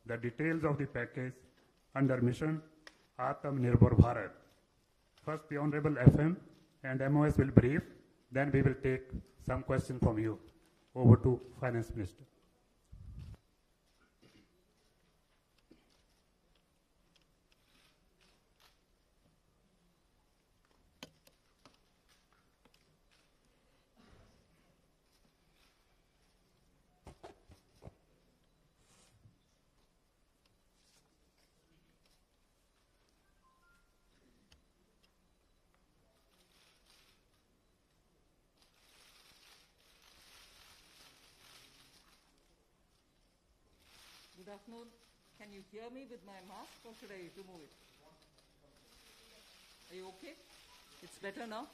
the details of the package under mission Atmanirbhar Bharat. First, the Honorable FM and MOS will brief, then we will take some questions from you. Over to Finance Minister. Good afternoon. Can you hear me with my mask or should I remove it? Are you okay? It's better now?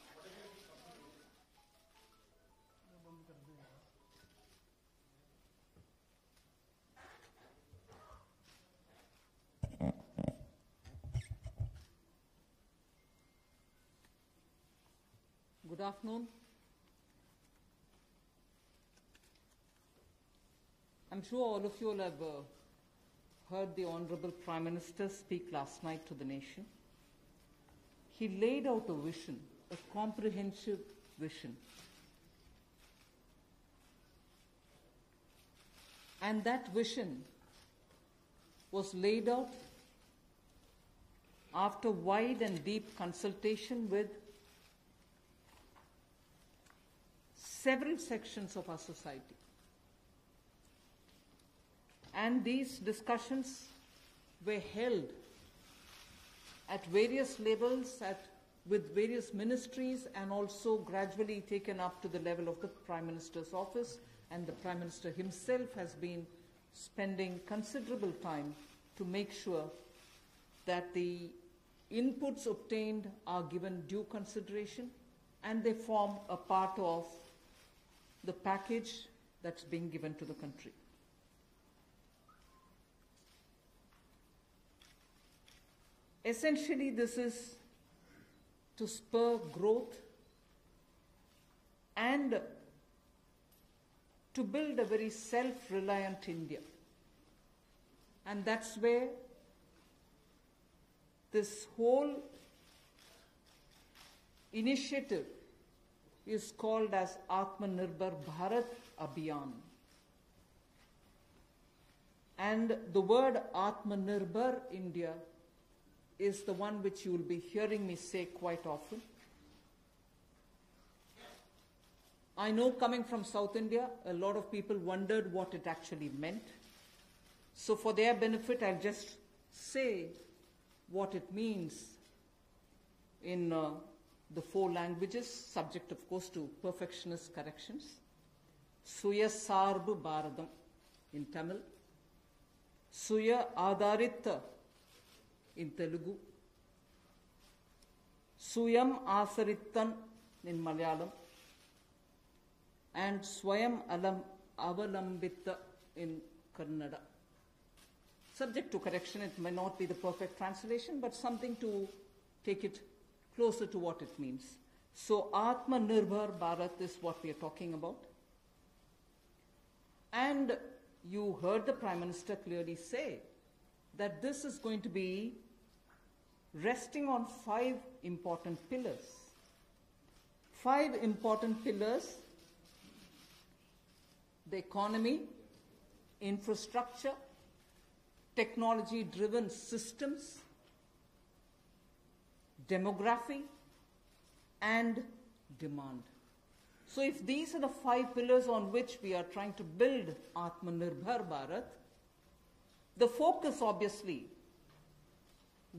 Good afternoon. I'm sure all of you will have heard the Honorable Prime Minister speak last night to the nation. He laid out a vision, a comprehensive vision. And that vision was laid out after wide and deep consultation with several sections of our society. And these discussions were held at various levels, with various ministries, and also gradually taken up to the level of the Prime Minister's office. And the Prime Minister himself has been spending considerable time to make sure that the inputs obtained are given due consideration and they form a part of the package that's being given to the country. Essentially, this is to spur growth and to build a very self-reliant India. And that's where this whole initiative is called as Atmanirbhar Bharat Abhiyan. And the word Atmanirbhar India is the one which you will be hearing me say quite often. I know, coming from South India, a lot of people wondered what it actually meant. So for their benefit, I'll just say what it means in the 4 languages, subject of course to perfectionist corrections. Suya Sarbu Bharadam in Tamil, Suya Adharita in Telugu, Suyam Asarittan in Malayalam, and Swayam Avalambita in Kannada. Subject to correction, it may not be the perfect translation, but something to take it closer to what it means. So Atmanirbhar Bharat is what we are talking about. And you heard the Prime Minister clearly say that this is going to be resting on 5 important pillars. 5 important pillars: the economy, infrastructure, technology-driven systems, demography, and demand. So if these are the 5 pillars on which we are trying to build Atmanirbhar Bharat, the focus obviously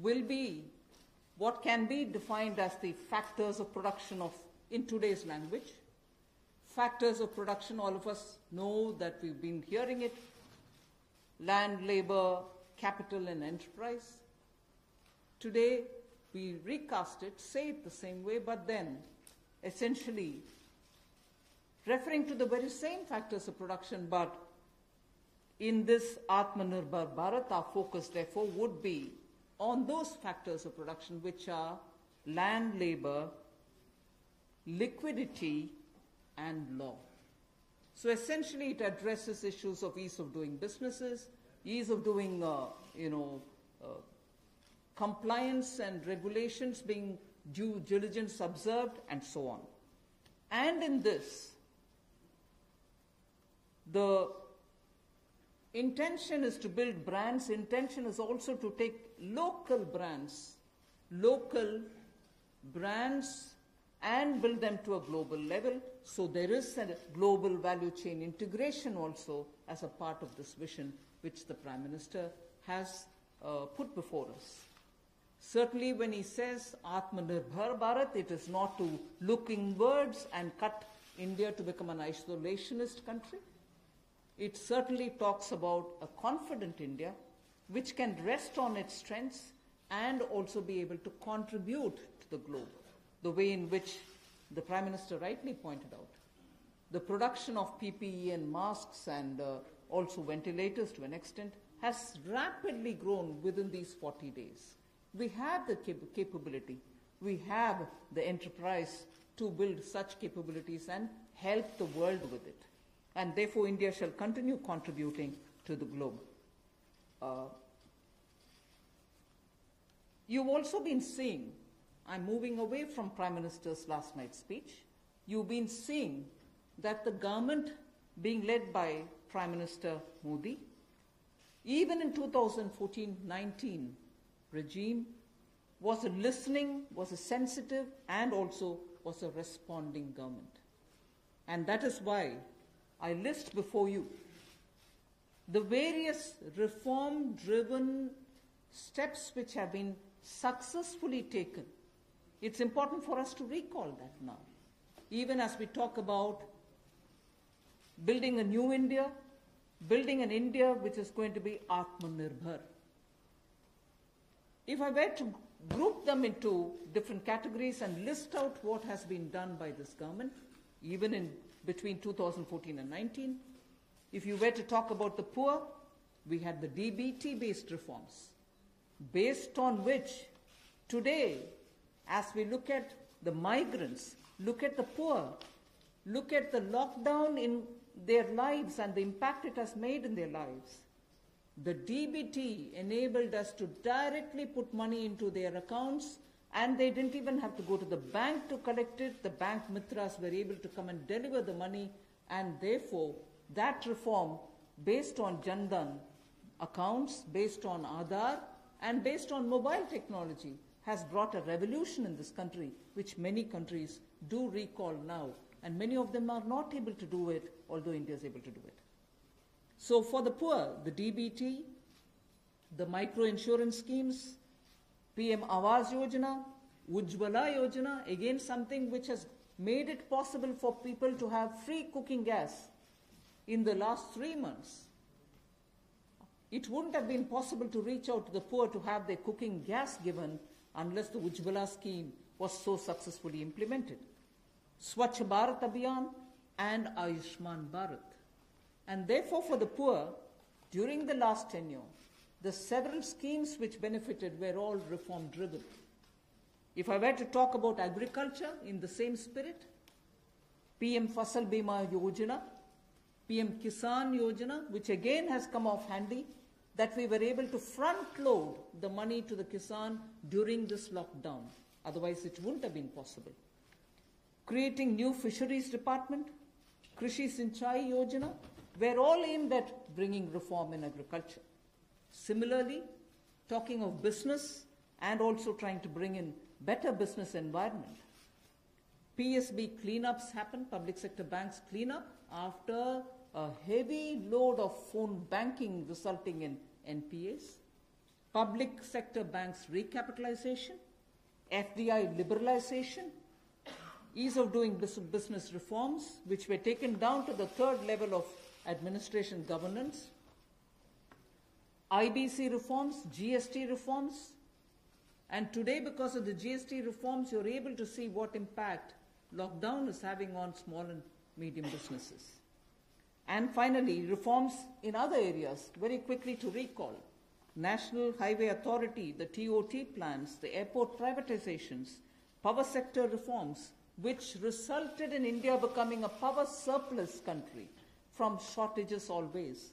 will be what can be defined as the factors of production in today's language. Factors of production, all of us know that we've been hearing it: land, labor, capital, and enterprise. Today, we recast it, say it the same way, but then essentially referring to the very same factors of production, but in this Atmanirbhar Bharat, our focus therefore would be on those factors of production which are land, labor, liquidity, and law. So essentially it addresses issues of ease of doing businesses, ease of doing, compliance and regulations being due diligence observed, and so on. And in this, the intention is to build brands. Intention is also to take local brands, and build them to a global level. So there is a global value chain integration also as a part of this vision which the Prime Minister has put before us. Certainly when he says Atmanirbhar Bharat, it is not to look inwards and cut India to become an isolationist country. It certainly talks about a confident India which can rest on its strengths and also be able to contribute to the globe, the way in which the Prime Minister rightly pointed out. The production of PPE and masks and also ventilators to an extent has rapidly grown within these 40 days. We have the capability, we have the enterprise to build such capabilities and help the world with it. And therefore India shall continue contributing to the globe. You've also been seeing, I'm moving away from Prime Minister's last night's speech, you've been seeing that the government being led by Prime Minister Modi, even in 2014-19 regime, was a listening, was a sensitive, and also was a responding government. And that is why I list before you the various reform-driven steps which have been successfully taken. It's important for us to recall that now. Even as we talk about building a new India, building an India which is going to be Atmanirbhar. If I were to group them into different categories and list out what has been done by this government, even in between 2014 and 19, if you were to talk about the poor, we had the DBT-based reforms, based on which today, as we look at the migrants, look at the poor, look at the lockdown in their lives and the impact it has made in their lives, the DBT enabled us to directly put money into their accounts, and they didn't even have to go to the bank to collect it. The bank mitras were able to come and deliver the money, and therefore that reform based on Jan Dhan accounts, based on Aadhaar, and based on mobile technology has brought a revolution in this country, which many countries do recall now, and many of them are not able to do it, although India is able to do it. So for the poor, the DBT, the micro-insurance schemes, PM Awas Yojana, Ujjwala Yojana, again something which has made it possible for people to have free cooking gas in the last 3 months. It wouldn't have been possible to reach out to the poor to have their cooking gas given unless the Ujjwala scheme was so successfully implemented. Swachh Bharat Abhiyan and Ayushman Bharat. And therefore for the poor, during the last tenure, the several schemes which benefited were all reform driven. If I were to talk about agriculture in the same spirit, PM Fasal Bima Yojana, PM Kisan Yojana, which again has come off handy, that we were able to front load the money to the Kisan during this lockdown. Otherwise it wouldn't have been possible. Creating new fisheries department, Krishi Sinchai Yojana, were all aimed at bringing reform in agriculture. Similarly, talking of business and also trying to bring in better business environment. PSB cleanups happened, public sector banks cleanup, after a heavy load of phone banking resulting in NPAs. Public sector banks recapitalization, FDI liberalization, ease of doing business reforms, which were taken down to the third level of administration governance, IBC reforms, GST reforms, and today because of the GST reforms, you're able to see what impact lockdown is having on small and medium businesses. And finally, reforms in other areas, very quickly to recall. National Highway Authority, the TOT plans, the airport privatizations, power sector reforms, which resulted in India becoming a power surplus country from shortages always.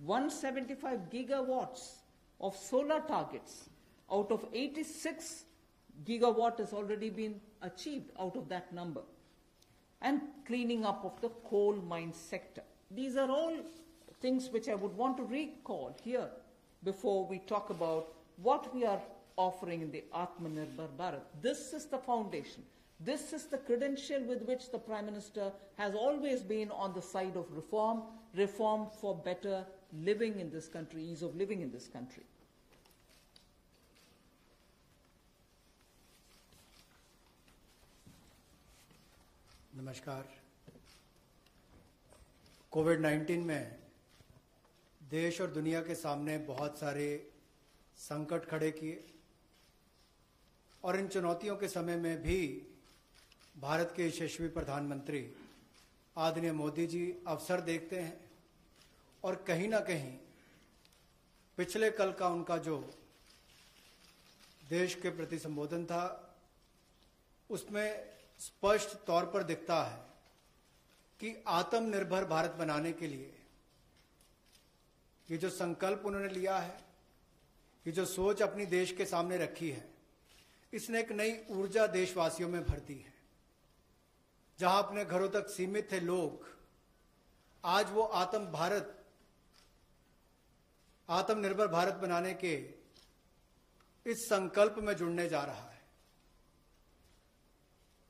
175 gigawatts of solar targets. Out of 86 gigawatt has already been achieved out of that number. And cleaning up of the coal mine sector. These are all things which I would want to recall here before we talk about what we are offering in the Atmanirbhar Bharat. This is the foundation. This is the credential with which the Prime Minister has always been on the side of reform, reform for better living in this country, ease of living in this country. नमस्कार। कोविड-19 में देश और दुनिया के सामने बहुत सारे संकट खड़े किए और इन चुनौतियों के समय में भी भारत के यशस्वी प्रधानमंत्री आदरणीय मोदी जी अवसर देखते हैं और कहीं ना कहीं पिछले कल का उनका जो देश के प्रति संबोधन था उसमें स्पष्ट तौर पर दिखता है कि आत्मनिर्भर भारत बनाने के लिए ये जो संकल्प उन्होंने लिया है, ये जो सोच अपनी देश के सामने रखी है, इसने एक नई ऊर्जा देशवासियों में भर दी है। जहां अपने घरों तक सीमित थे लोग, आज वो आत्मनिर्भर भारत बनाने के इस संकल्प में जुड़ने जा रहा है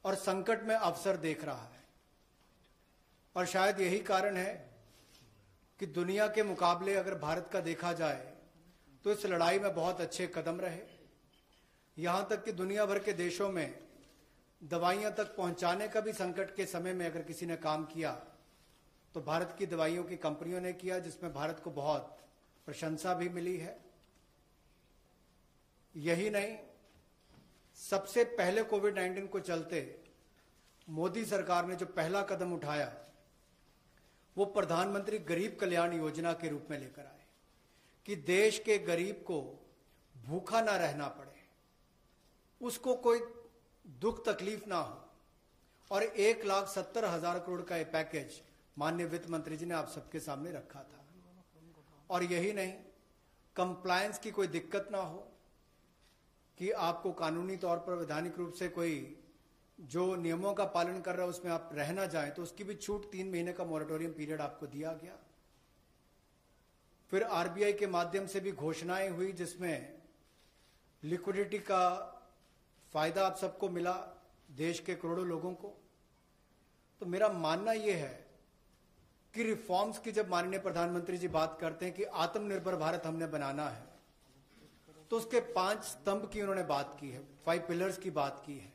और संकट में अवसर देख रहा है। और शायद यही कारण है कि दुनिया के मुकाबले अगर भारत का देखा जाए तो इस लड़ाई में बहुत अच्छे कदम रहे। यहां तक कि दुनिया भर के देशों में दवाइयां तक पहुंचाने का भी संकट के समय में अगर किसी ने काम किया तो भारत की दवाइयों की कंपनियों ने किया, जिसमें भारत को बहुत प्रशंसा भी मिली है। यही नहीं, सबसे पहले कोविड-19 को चलते मोदी सरकार ने जो पहला कदम उठाया वो प्रधानमंत्री गरीब कल्याण योजना के रूप में लेकर आए कि देश के गरीब को भूखा ना रहना पड़े, उसको कोई दुख तकलीफ ना हो। और 1,70,000 करोड़ का ये पैकेज माननीय वित्त मंत्री जी ने आप सबके सामने रखा था। और यही नहीं, कंप्लायंस की कोई दिक्कत ना हो कि आपको कानूनी तौर पर वैधानिक रूप से कोई जो नियमों का पालन कर रहा है उसमें आप रह ना जाएं, तो उसकी भी छूट 3 महीने का मोरेटोरियम पीरियड आपको दिया गया। फिर आरबीआई के माध्यम से भी घोषणाएं हुई जिसमें लिक्विडिटी का फायदा आप सबको मिला, देश के करोड़ों लोगों को। तो मेरा मानना यह है कि रिफॉर्म्स की जब माननीय प्रधानमंत्री जी बात करते हैं कि आत्मनिर्भर भारत हमने बनाना है, तो उसके 5 स्तंभ की उन्होंने बात की है, 5 पिलर्स की बात की है,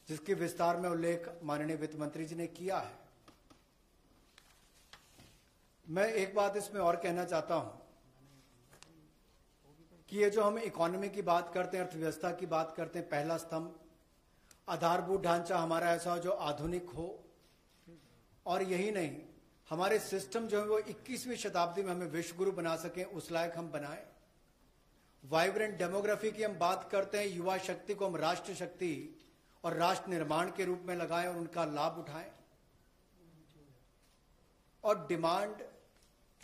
जिसकी विस्तार में उल्लेख माननीय वित्त मंत्री जी ने किया है। मैं एक बात इसमें और कहना चाहता हूं कि ये जो हम इकोनॉमी की बात करते हैं, अर्थव्यवस्था की बात करते हैं, पहला स्तंभ आधारभूत ढांचा हमारा ऐसा हो जो आधुनिक हो। और यही नहीं, हमारे सिस्टम जो है वो 21वीं शताब्दी में हमें विश्व गुरु बना सकें, उस लायक हम बनाएं। वाइब्रेंट डेमोग्राफी की हम बात करते हैं, युवा शक्ति को हम राष्ट्र शक्ति और राष्ट्र निर्माण के रूप में लगाएं और उनका लाभ उठाएं। और डिमांड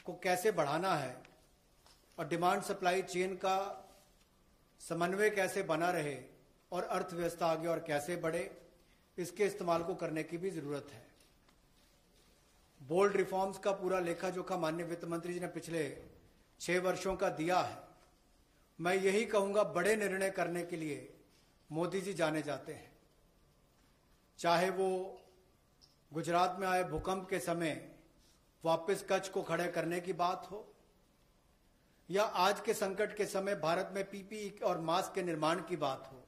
को कैसे बढ़ाना है और डिमांड सप्लाई चेन का समन्वय कैसे बना रहे और अर्थव्यवस्था आगे और कैसे बढ़े, इसके इस्तेमाल को करने की भी जरूरत है। बोल्ड रिफॉर्म्स का पूरा लेखा जोखा माननीय वित्त मंत्री जी ने पिछले 6 वर्षों का दिया है। मैं यही कहूंगा, बड़े निर्णय करने के लिए मोदी जी जाने जाते हैं। चाहे वो गुजरात में आए भूकंप के समय वापस कच्छ को खड़े करने की बात हो, या आज के संकट के समय भारत में पीपीई और मास्क के निर्माण की बात हो।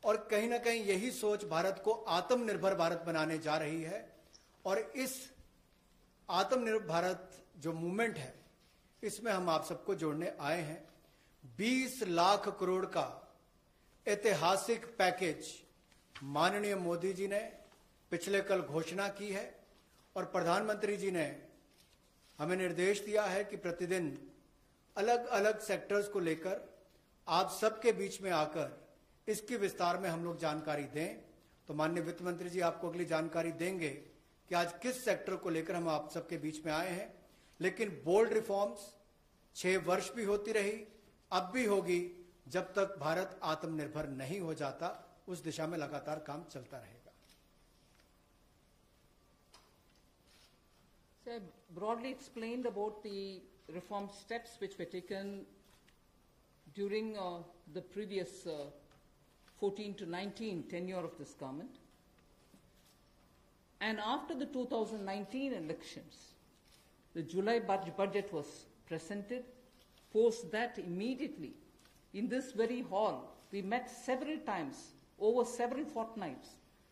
और कहीं ना कहीं यही सोच भारत को आत्मनिर्भर भारत बनाने जा रही है। और इस आत्मनिर्भर भारत जो मूवमेंट है, इसमें हम आप सबको जोड़ने आए हैं। 20 लाख करोड़ का ऐतिहासिक पैकेज माननीय मोदी जी ने पिछले कल घोषणा की है और प्रधानमंत्री जी ने हमें निर्देश दिया है कि प्रतिदिन अलग अलग सेक्टर्स को लेकर आप सबके बीच में आकर इसकी विस्तार में हम लोग जानकारी दें। तो माननीय वित्त मंत्री जी आपको अगली जानकारी देंगे कि आज किस सेक्टर को लेकर हम आप सबके बीच में आए हैं। लेकिन बोल्ड रिफॉर्म्स 6 वर्ष भी होती रही, अब भी होगी, जब तक भारत आत्मनिर्भर नहीं हो जाता। उस दिशा में लगातार काम चलता रहेगा। So I broadly explained about the reform steps which were taken during the previous 14 to 19 tenure of this government. And after the 2019 elections, the July budget was presented. Post that, immediately, in this very hall, we met several times, over several fortnights,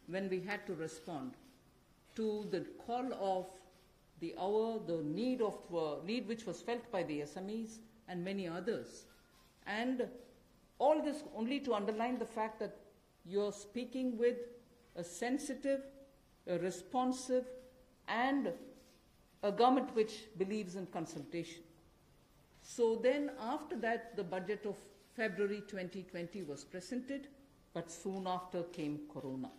when we had to respond to the call of the hour, the need which was felt by the SMEs and many others. And all this only to underline the fact that you're speaking with a sensitive, a responsive, and a government which believes in consultation. So then after that, the budget of February 2020 was presented, but soon after came Corona.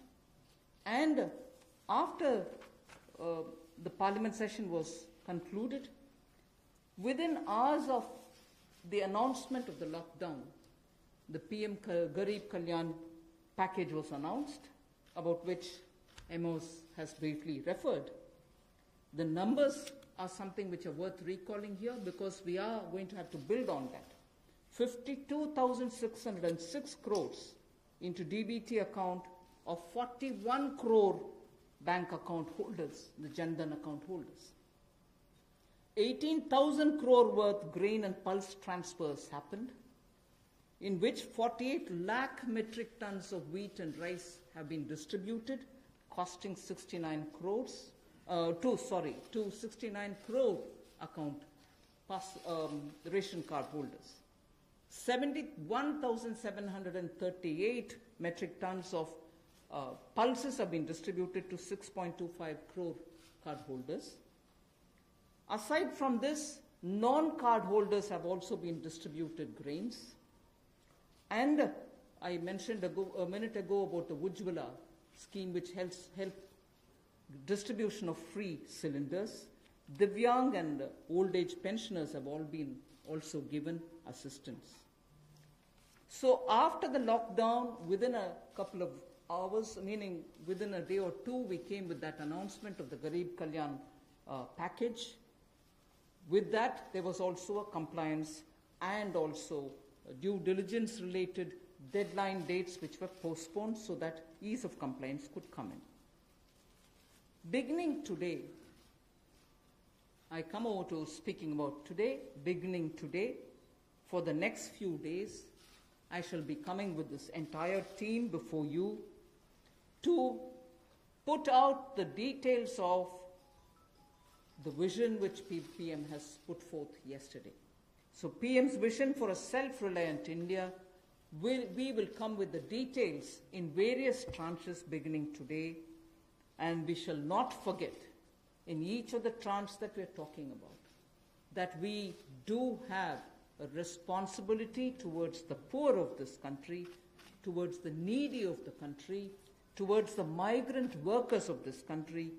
And after the parliament session was concluded, within hours of the announcement of the lockdown, the PM Garib Kalyan package was announced, about which Amos has briefly referred. The numbers are something which are worth recalling here because we are going to have to build on that. 52,606 crores into DBT account of 41 crore bank account holders, the Jan Dhan account holders. 18,000 crore worth grain and pulse transfers happened, in which 48 lakh metric tons of wheat and rice have been distributed, costing 69 crores, to 69 crore account ration card holders. 71,738 metric tons of pulses have been distributed to 6.25 crore card holders. Aside from this, non-card holders have also been distributed grains. And I mentioned a minute ago about the Ujjwala scheme, which helps distribution of free cylinders. Divyang and old age pensioners have all been also given assistance. So after the lockdown, within a couple of hours, meaning within a day or two, we came with that announcement of the Garib Kalyan package. With that, there was also a compliance and also due diligence related deadline dates which were postponed so that ease of compliance could come in. Beginning today, I come over to speaking about today. Beginning today, for the next few days, I shall be coming with this entire team before you to put out the details of the vision which PM has put forth yesterday. So PM's vision for a self-reliant India, we will come with the details in various tranches beginning today, and we shall not forget in each of the tranches that we are talking about that we do have a responsibility towards the poor of this country, towards the needy of the country, towards the migrant workers of this country,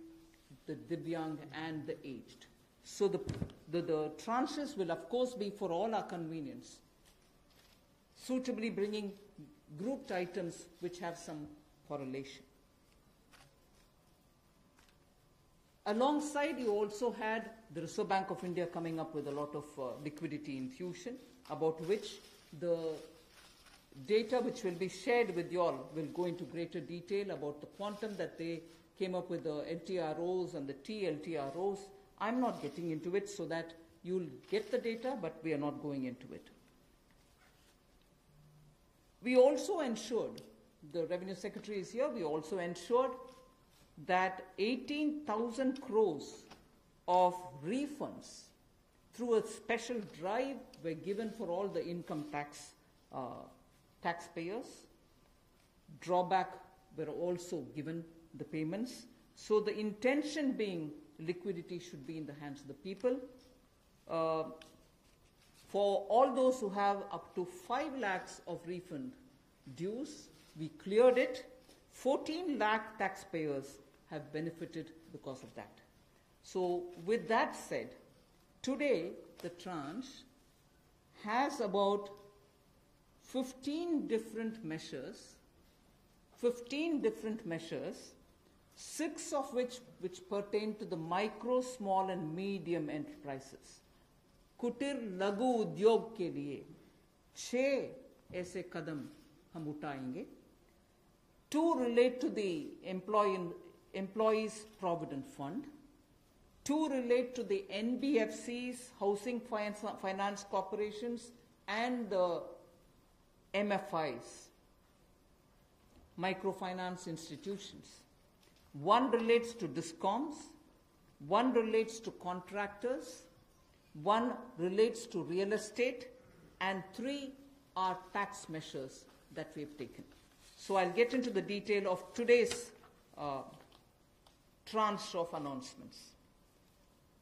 the Divyang and the aged. So the tranches will of course be for all our convenience, suitably bringing grouped items which have some correlation. Alongside, you also had the Reserve Bank of India coming up with a lot of liquidity infusion, about which the data which will be shared with you all will go into greater detail about the quantum that they came up with, the LTROs and the TLTROs. I'm not getting into it so that you'll get the data, but we are not going into it. We also ensured, the Revenue Secretary is here, we also ensured that 18,000 crores of refunds through a special drive were given for all the income tax taxpayers. Drawback were also given the payments. So the intention being liquidity should be in the hands of the people. For all those who have up to 5 lakhs of refund dues, we cleared it. 14 lakh taxpayers have benefited because of that. So with that said, Today, the tranche has about 15 different measures, 6 of which pertain to the micro, small and medium enterprises. कुटीर लघु उद्योग के लिए 6 ऐसे कदम हम उठाएंगे. 2 relate to the Employees Provident Fund. 2 relate to the NBFCs, Housing Finance Corporations, and the MFIs, microfinance institutions. 1 relates to DISCOMs, 1 relates to contractors, 1 relates to real estate, and 3 are tax measures that we've taken. So I'll get into the detail of today's tranche of announcements.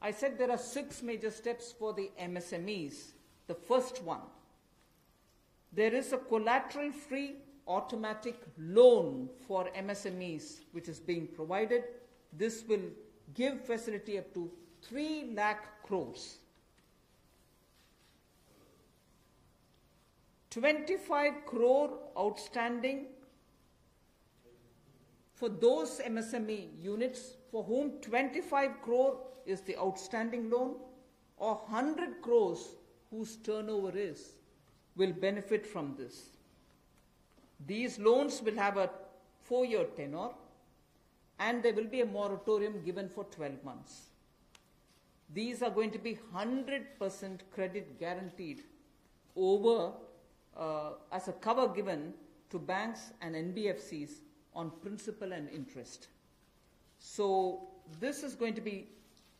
I said there are 6 major steps for the MSMEs. The first one, there is a collateral-free automatic loan for MSMEs which is being provided. This will give facility up to 3 lakh crores. 25 crore outstanding for those MSME units for whom 25 crore is the outstanding loan, or 100 crores whose turnover will benefit from this. These loans will have a 4-year tenure, and there will be a moratorium given for 12 months. These are going to be 100% credit guaranteed over as a cover given to banks and NBFCs on principal and interest. So this is going to be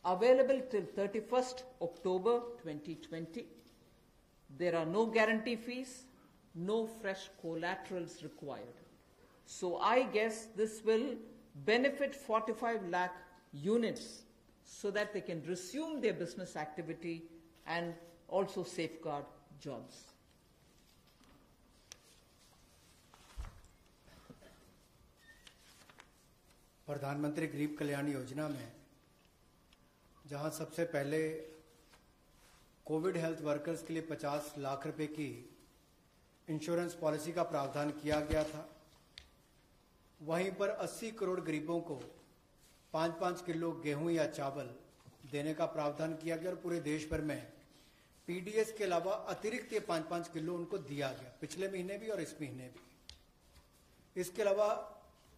available till 31st October 2020. There are no guarantee fees, no fresh collaterals required. So I guess this will benefit 45 lakh units so that they can resume their business activity and also safeguard jobs. प्रधानमंत्री गरीब कल्याण योजना में जहां सबसे पहले Covid health workers के लिए 50 लाख रुपए की इंश्योरेंस पॉलिसी का प्रावधान किया गया था, वहीं पर 80 करोड़ गरीबों को 5-5 किलो गेहूं या चावल देने का प्रावधान किया गया और पूरे देश भर में पीडीएस के अलावा अतिरिक्त ये 5-5 किलो उनको दिया गया, पिछले महीने भी और इस महीने भी. इसके अलावा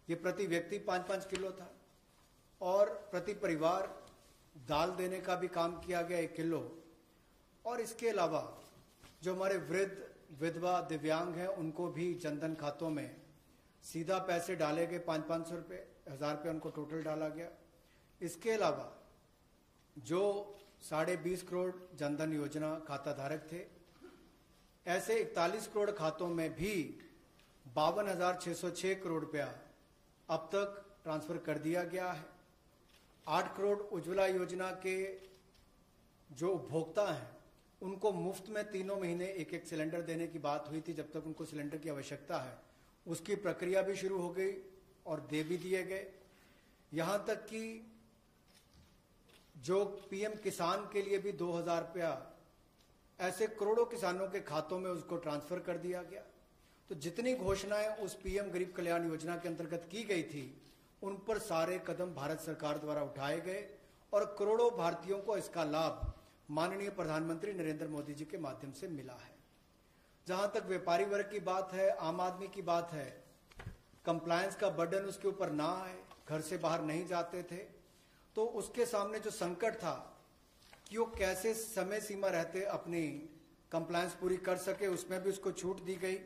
ये प्रति व्यक्ति 5-5 किलो था और प्रति परिवार दाल देने का भी काम किया गया 1 किलो. और इसके अलावा जो हमारे वृद्ध, विधवा, दिव्यांग हैं उनको भी जनधन खातों में सीधा पैसे डाले गए, 500-500 रुपये, 1000 रुपये उनको टोटल डाला गया. इसके अलावा जो 20.5 करोड़ जनधन योजना खाता धारक थे, ऐसे 41 करोड़ खातों में भी 52,606 करोड़ रुपया अब तक ट्रांसफर कर दिया गया है. 8 करोड़ उज्ज्वला योजना के जो उपभोक्ता हैं उनको मुफ्त में 3 महीने 1-1 सिलेंडर देने की बात हुई थी. जब तक उनको सिलेंडर की आवश्यकता है उसकी प्रक्रिया भी शुरू हो गई और दे भी दिए गए. यहां तक कि जो पीएम किसान के लिए भी 2,000 रुपया ऐसे करोड़ों किसानों के खातों में उसको ट्रांसफर कर दिया गया. तो जितनी घोषणाएं उस पीएम गरीब कल्याण योजना के अंतर्गत की गई थी उन पर सारे कदम भारत सरकार द्वारा उठाए गए और करोड़ों भारतीयों को इसका लाभ माननीय प्रधानमंत्री नरेंद्र मोदी जी के माध्यम से मिला है. जहां तक व्यापारी वर्ग की बात है, आम आदमी की बात है, कंप्लायंस का बर्डन उसके ऊपर ना आए, घर से बाहर नहीं जाते थे, तो उसके सामने जो संकट था कि वो कैसे समय सीमा रहते अपनी कंप्लायंस पूरी कर सके, उसमें भी उसको छूट दी गई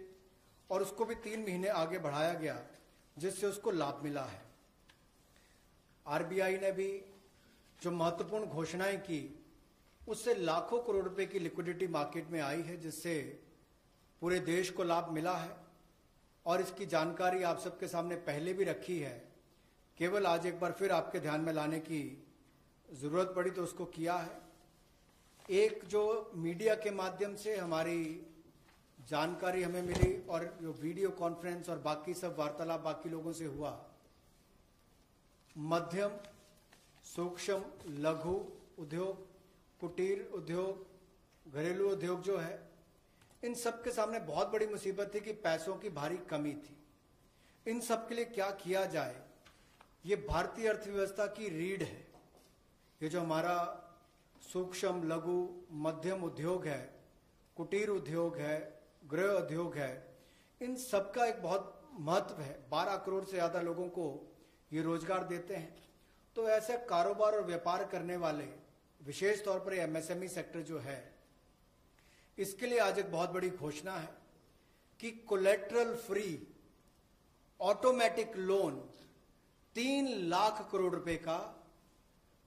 और उसको भी 3 महीने आगे बढ़ाया गया, जिससे उसको लाभ मिला है. आरबीआई ने भी जो महत्वपूर्ण घोषणाएं की उससे लाखों करोड़ रुपए की लिक्विडिटी मार्केट में आई है, जिससे पूरे देश को लाभ मिला है. और इसकी जानकारी आप सबके सामने पहले भी रखी है, केवल आज एक बार फिर आपके ध्यान में लाने की जरूरत पड़ी तो उसको किया है. एक जो मीडिया के माध्यम से हमारी जानकारी हमें मिली और जो वीडियो कॉन्फ्रेंस और बाकी सब वार्तालाप बाकी लोगों से हुआ, मध्यम, सूक्ष्म, लघु उद्योग कुटीर उद्योग, घरेलू उद्योग जो है, इन सब के सामने बहुत बड़ी मुसीबत थी कि पैसों की भारी कमी थी। इन सब के लिए क्या किया जाए, ये भारतीय अर्थव्यवस्था की रीढ़ है। ये जो हमारा सूक्ष्म लघु मध्यम उद्योग है, कुटीर उद्योग है, गृह उद्योग है, इन सब का एक बहुत महत्व है। 12 करोड़ से ज्यादा लोगों को ये रोजगार देते हैं। तो ऐसे कारोबार और व्यापार करने वाले, विशेष तौर पर एमएसएमई सेक्टर जो है, इसके लिए आज एक बहुत बड़ी घोषणा है कि collateral free automatic loan 3 lakh crore रुपए का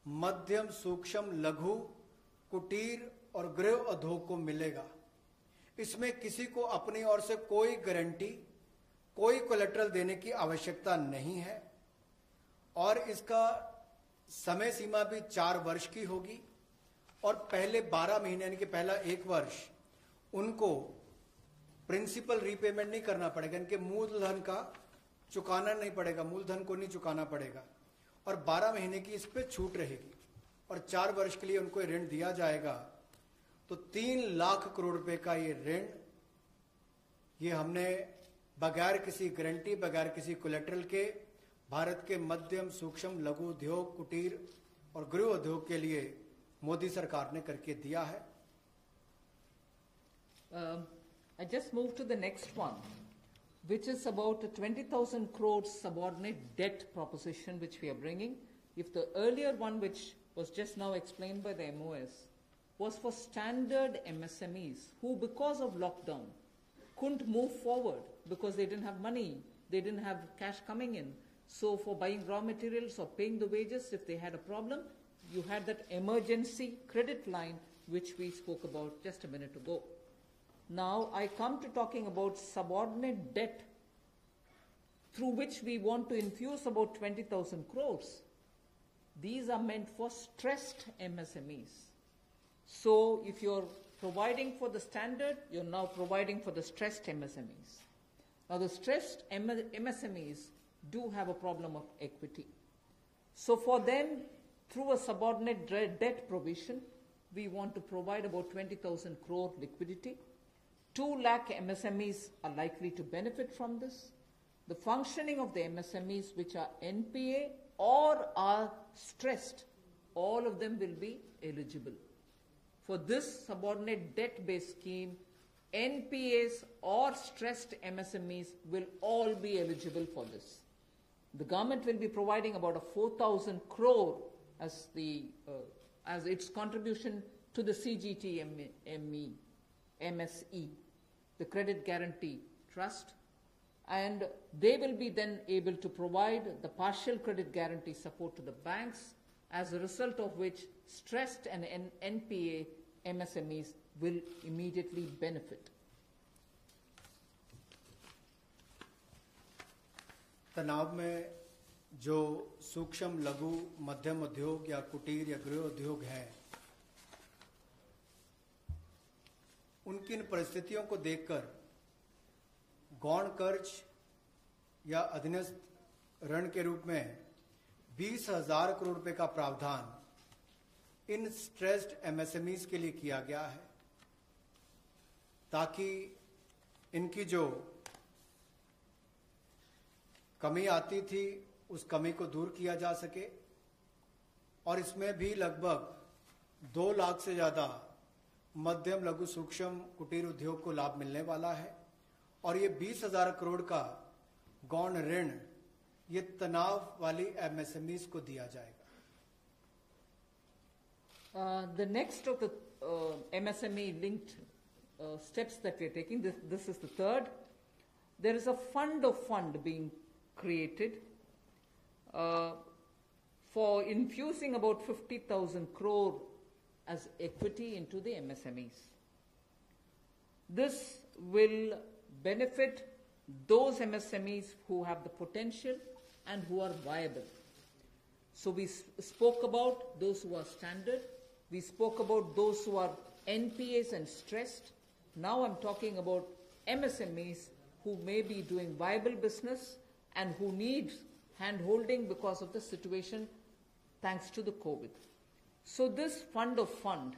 मध्यम सूक्ष्म लघु कुटीर और गृह उद्योग को मिलेगा। इसमें किसी को अपनी ओर से कोई गारंटी, कोई कोलेटरल देने की आवश्यकता नहीं है और इसका समय सीमा भी 4 वर्ष की होगी और पहले 12 महीने यानी कि पहला 1 वर्ष उनको प्रिंसिपल रीपेमेंट नहीं करना पड़ेगा, इनके मूलधन का चुकाना नहीं पड़ेगा, मूलधन को नहीं चुकाना पड़ेगा और 12 महीने की इस पे छूट रहेगी और 4 वर्ष के लिए उनको ऋण दिया जाएगा। तो 3 लाख करोड़ रुपए का ये ऋण, ये हमने बगैर किसी गारंटी, बगैर किसी कोलेटरल के भारत के मध्यम सूक्ष्म लघु उद्योग, कुटीर और गृह उद्योग के लिए मोदी सरकार ने करके दिया है। I just move to the next one, which is about a 20,000 crore subordinate debt proposition which we are bringing. If the earlier one, which was just now explained by the MOS, was for standard MSMEs who, because of lockdown, couldn't move forward because they didn't have money, they didn't have cash coming in. So for buying raw materials or paying the wages, if they had a problem, you had that emergency credit line which we spoke about just a minute ago. Now I come to talking about subordinate debt through which we want to infuse about 20,000 crores. These are meant for stressed MSMEs. So if you're providing for the standard, you're now providing for the stressed MSMEs. Now the stressed MSMEs do have a problem of equity. So for them, through a subordinate debt provision, we want to provide about 20,000 crore liquidity. 2 lakh MSMEs are likely to benefit from this. The functioning of the MSMEs which are NPA or are stressed, all of them will be eligible. For this subordinate debt-based scheme, NPAs or stressed MSMEs will all be eligible for this. The government will be providing about a 4,000 crore as its contribution to the CGTMSE, the Credit Guarantee Trust, and they will be then able to provide the partial credit guarantee support to the banks, as a result of which stressed and NPA MSMEs will immediately benefit. तनाव में जो सूक्ष्म लघु मध्यम उद्योग या कुटीर या गृह उद्योग हैं, उनकी इन परिस्थितियों को देखकर गौण कर्ज या अधीनस्थ ऋण के रूप में 20,000 करोड़ रुपए का प्रावधान इन स्ट्रेस्ड एमएसएमईज के लिए किया गया है, ताकि इनकी जो कमी आती थी उस कमी को दूर किया जा सके। और इसमें भी लगभग 2 लाख से ज्यादा मध्यम लघु सूक्ष्म कुटीर उद्योग को लाभ मिलने वाला है और ये 20,000 करोड़ का गौण ऋण ये तनाव वाली एमएसएमईज को दिया जाएगा। The next of the MSME linked steps that we are taking, this is the third. There is a fund of fund being created for infusing about 50,000 crore as equity into the MSMEs. This will benefit those MSMEs who have the potential and who are viable. So we spoke about those who are standard. We spoke about those who are NPAs and stressed. Now I'm talking about MSMEs who may be doing viable business and who need hand-holding because of the situation thanks to the COVID. So this fund of fund,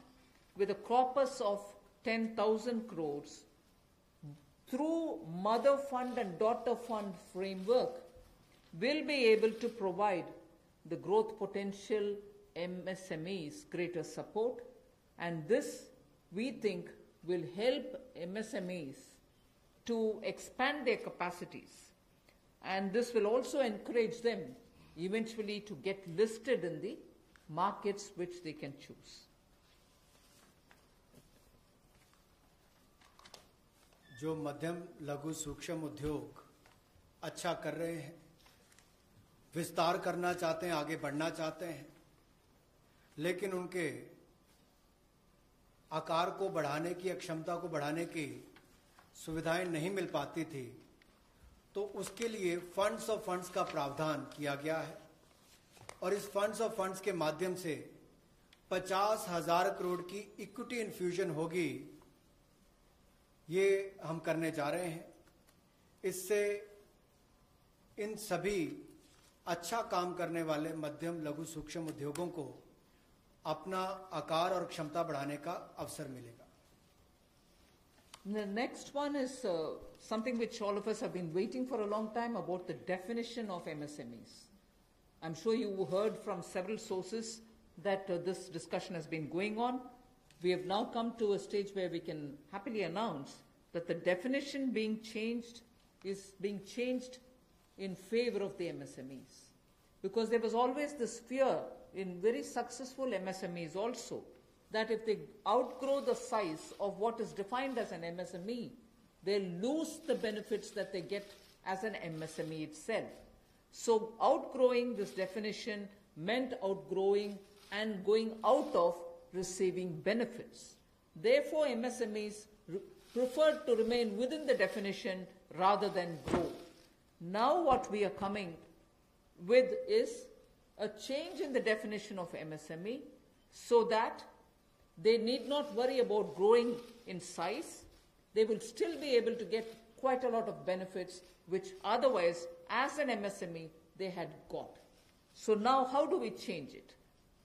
with a corpus of 10,000 crores, through mother fund and daughter fund framework, will be able to provide the growth potential MSMEs greater support, and this, we think, will help MSMEs to expand their capacities, and this will also encourage them eventually to get listed in the markets which they can choose. जो मध्यम लघु सूक्ष्म उद्योग अच्छा कर रहे हैं, विस्तार करना चाहते हैं, आगे बढ़ना चाहते हैं, लेकिन उनके आकार को बढ़ाने की, क्षमता को बढ़ाने की सुविधाएं नहीं मिल पाती थी, तो उसके लिए फंड्स ऑफ फंड्स का प्रावधान किया गया है और इस फंड्स ऑफ फंड्स के माध्यम से 50,000 करोड़ की इक्विटी इन्फ्यूजन होगी, ये हम करने जा रहे हैं। इससे इन सभी अच्छा काम करने वाले मध्यम लघु सूक्ष्म उद्योगों को अपना आकार और क्षमता बढ़ाने का अवसर मिलेगा। The next one is something which all of us have been waiting for a long time, about the definition of MSMEs. I'm sure you heard from several sources that this discussion has been going on. We have now come to a stage where we can happily announce that the definition being changed is being changed in favor of the MSMEs. Because there was always this fear in very successful MSMEs also, that if they outgrow the size of what is defined as an MSME, they'll lose the benefits that they get as an MSME itself. So outgrowing this definition meant outgrowing and going out of receiving benefits. Therefore, MSMEs preferred to remain within the definition rather than grow. Now what we are coming with is a change in the definition of MSME so that they need not worry about growing in size. They will still be able to get quite a lot of benefits which otherwise, as an MSME, they had got. So now how do we change it?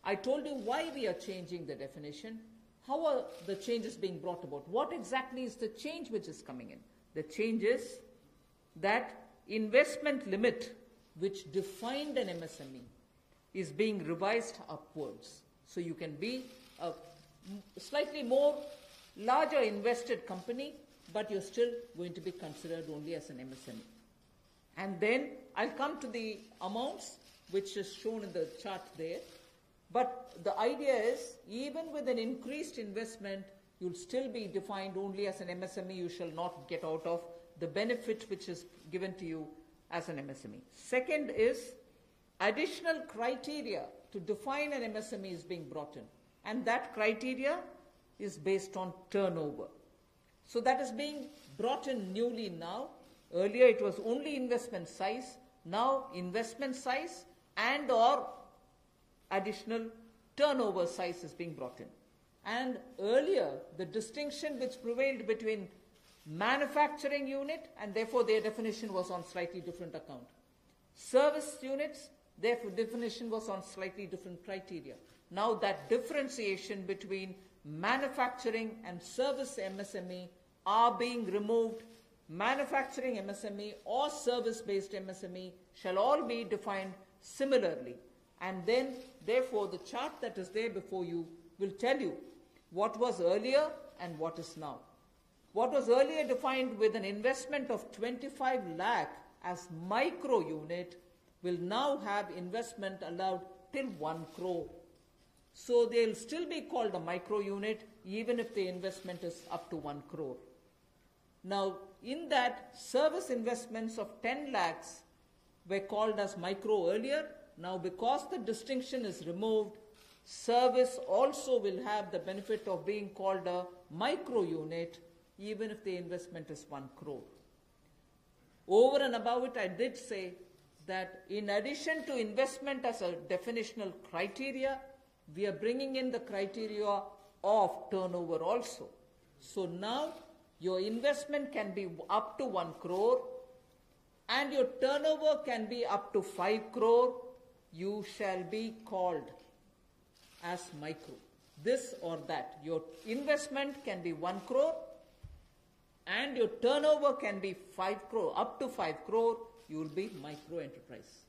I told you why we are changing the definition. How are the changes being brought about? What exactly is the change which is coming in? The change is that investment limit which defined an MSME is being revised upwards. So you can be a slightly more larger invested company, but you're still going to be considered only as an MSME. And then I'll come to the amounts which is shown in the chart there. But the idea is, even with an increased investment, you'll still be defined only as an MSME. You shall not get out of the benefit which is given to you as an MSME. Second is, additional criteria to define an MSME is being brought in. And that criteria is based on turnover. So that is being brought in newly now. Earlier it was only investment size. Now investment size and or additional turnover size is being brought in. And earlier, the distinction which prevailed between manufacturing unit, and therefore their definition was on slightly different account. Service units, their definition was on slightly different criteria. Now that differentiation between manufacturing and service MSME are being removed. Manufacturing MSME or service-based MSME shall all be defined similarly. And then, therefore, the chart that is there before you will tell you what was earlier and what is now. What was earlier defined with an investment of 25 lakh as micro unit will now have investment allowed till 1 crore. So they'll still be called a micro unit even if the investment is up to 1 crore. Now, in that, service investments of 10 lakhs were called as micro earlier. Now, because the distinction is removed, service also will have the benefit of being called a micro unit even if the investment is 1 crore. Over and above it, I did say that in addition to investment as a definitional criteria, we are bringing in the criteria of turnover also. So now your investment can be up to 1 crore and your turnover can be up to 5 crore. You shall be called as micro. This or that. Your investment can be 1 crore and your turnover can be 5 crore. Up to 5 crore, you will be micro enterprise.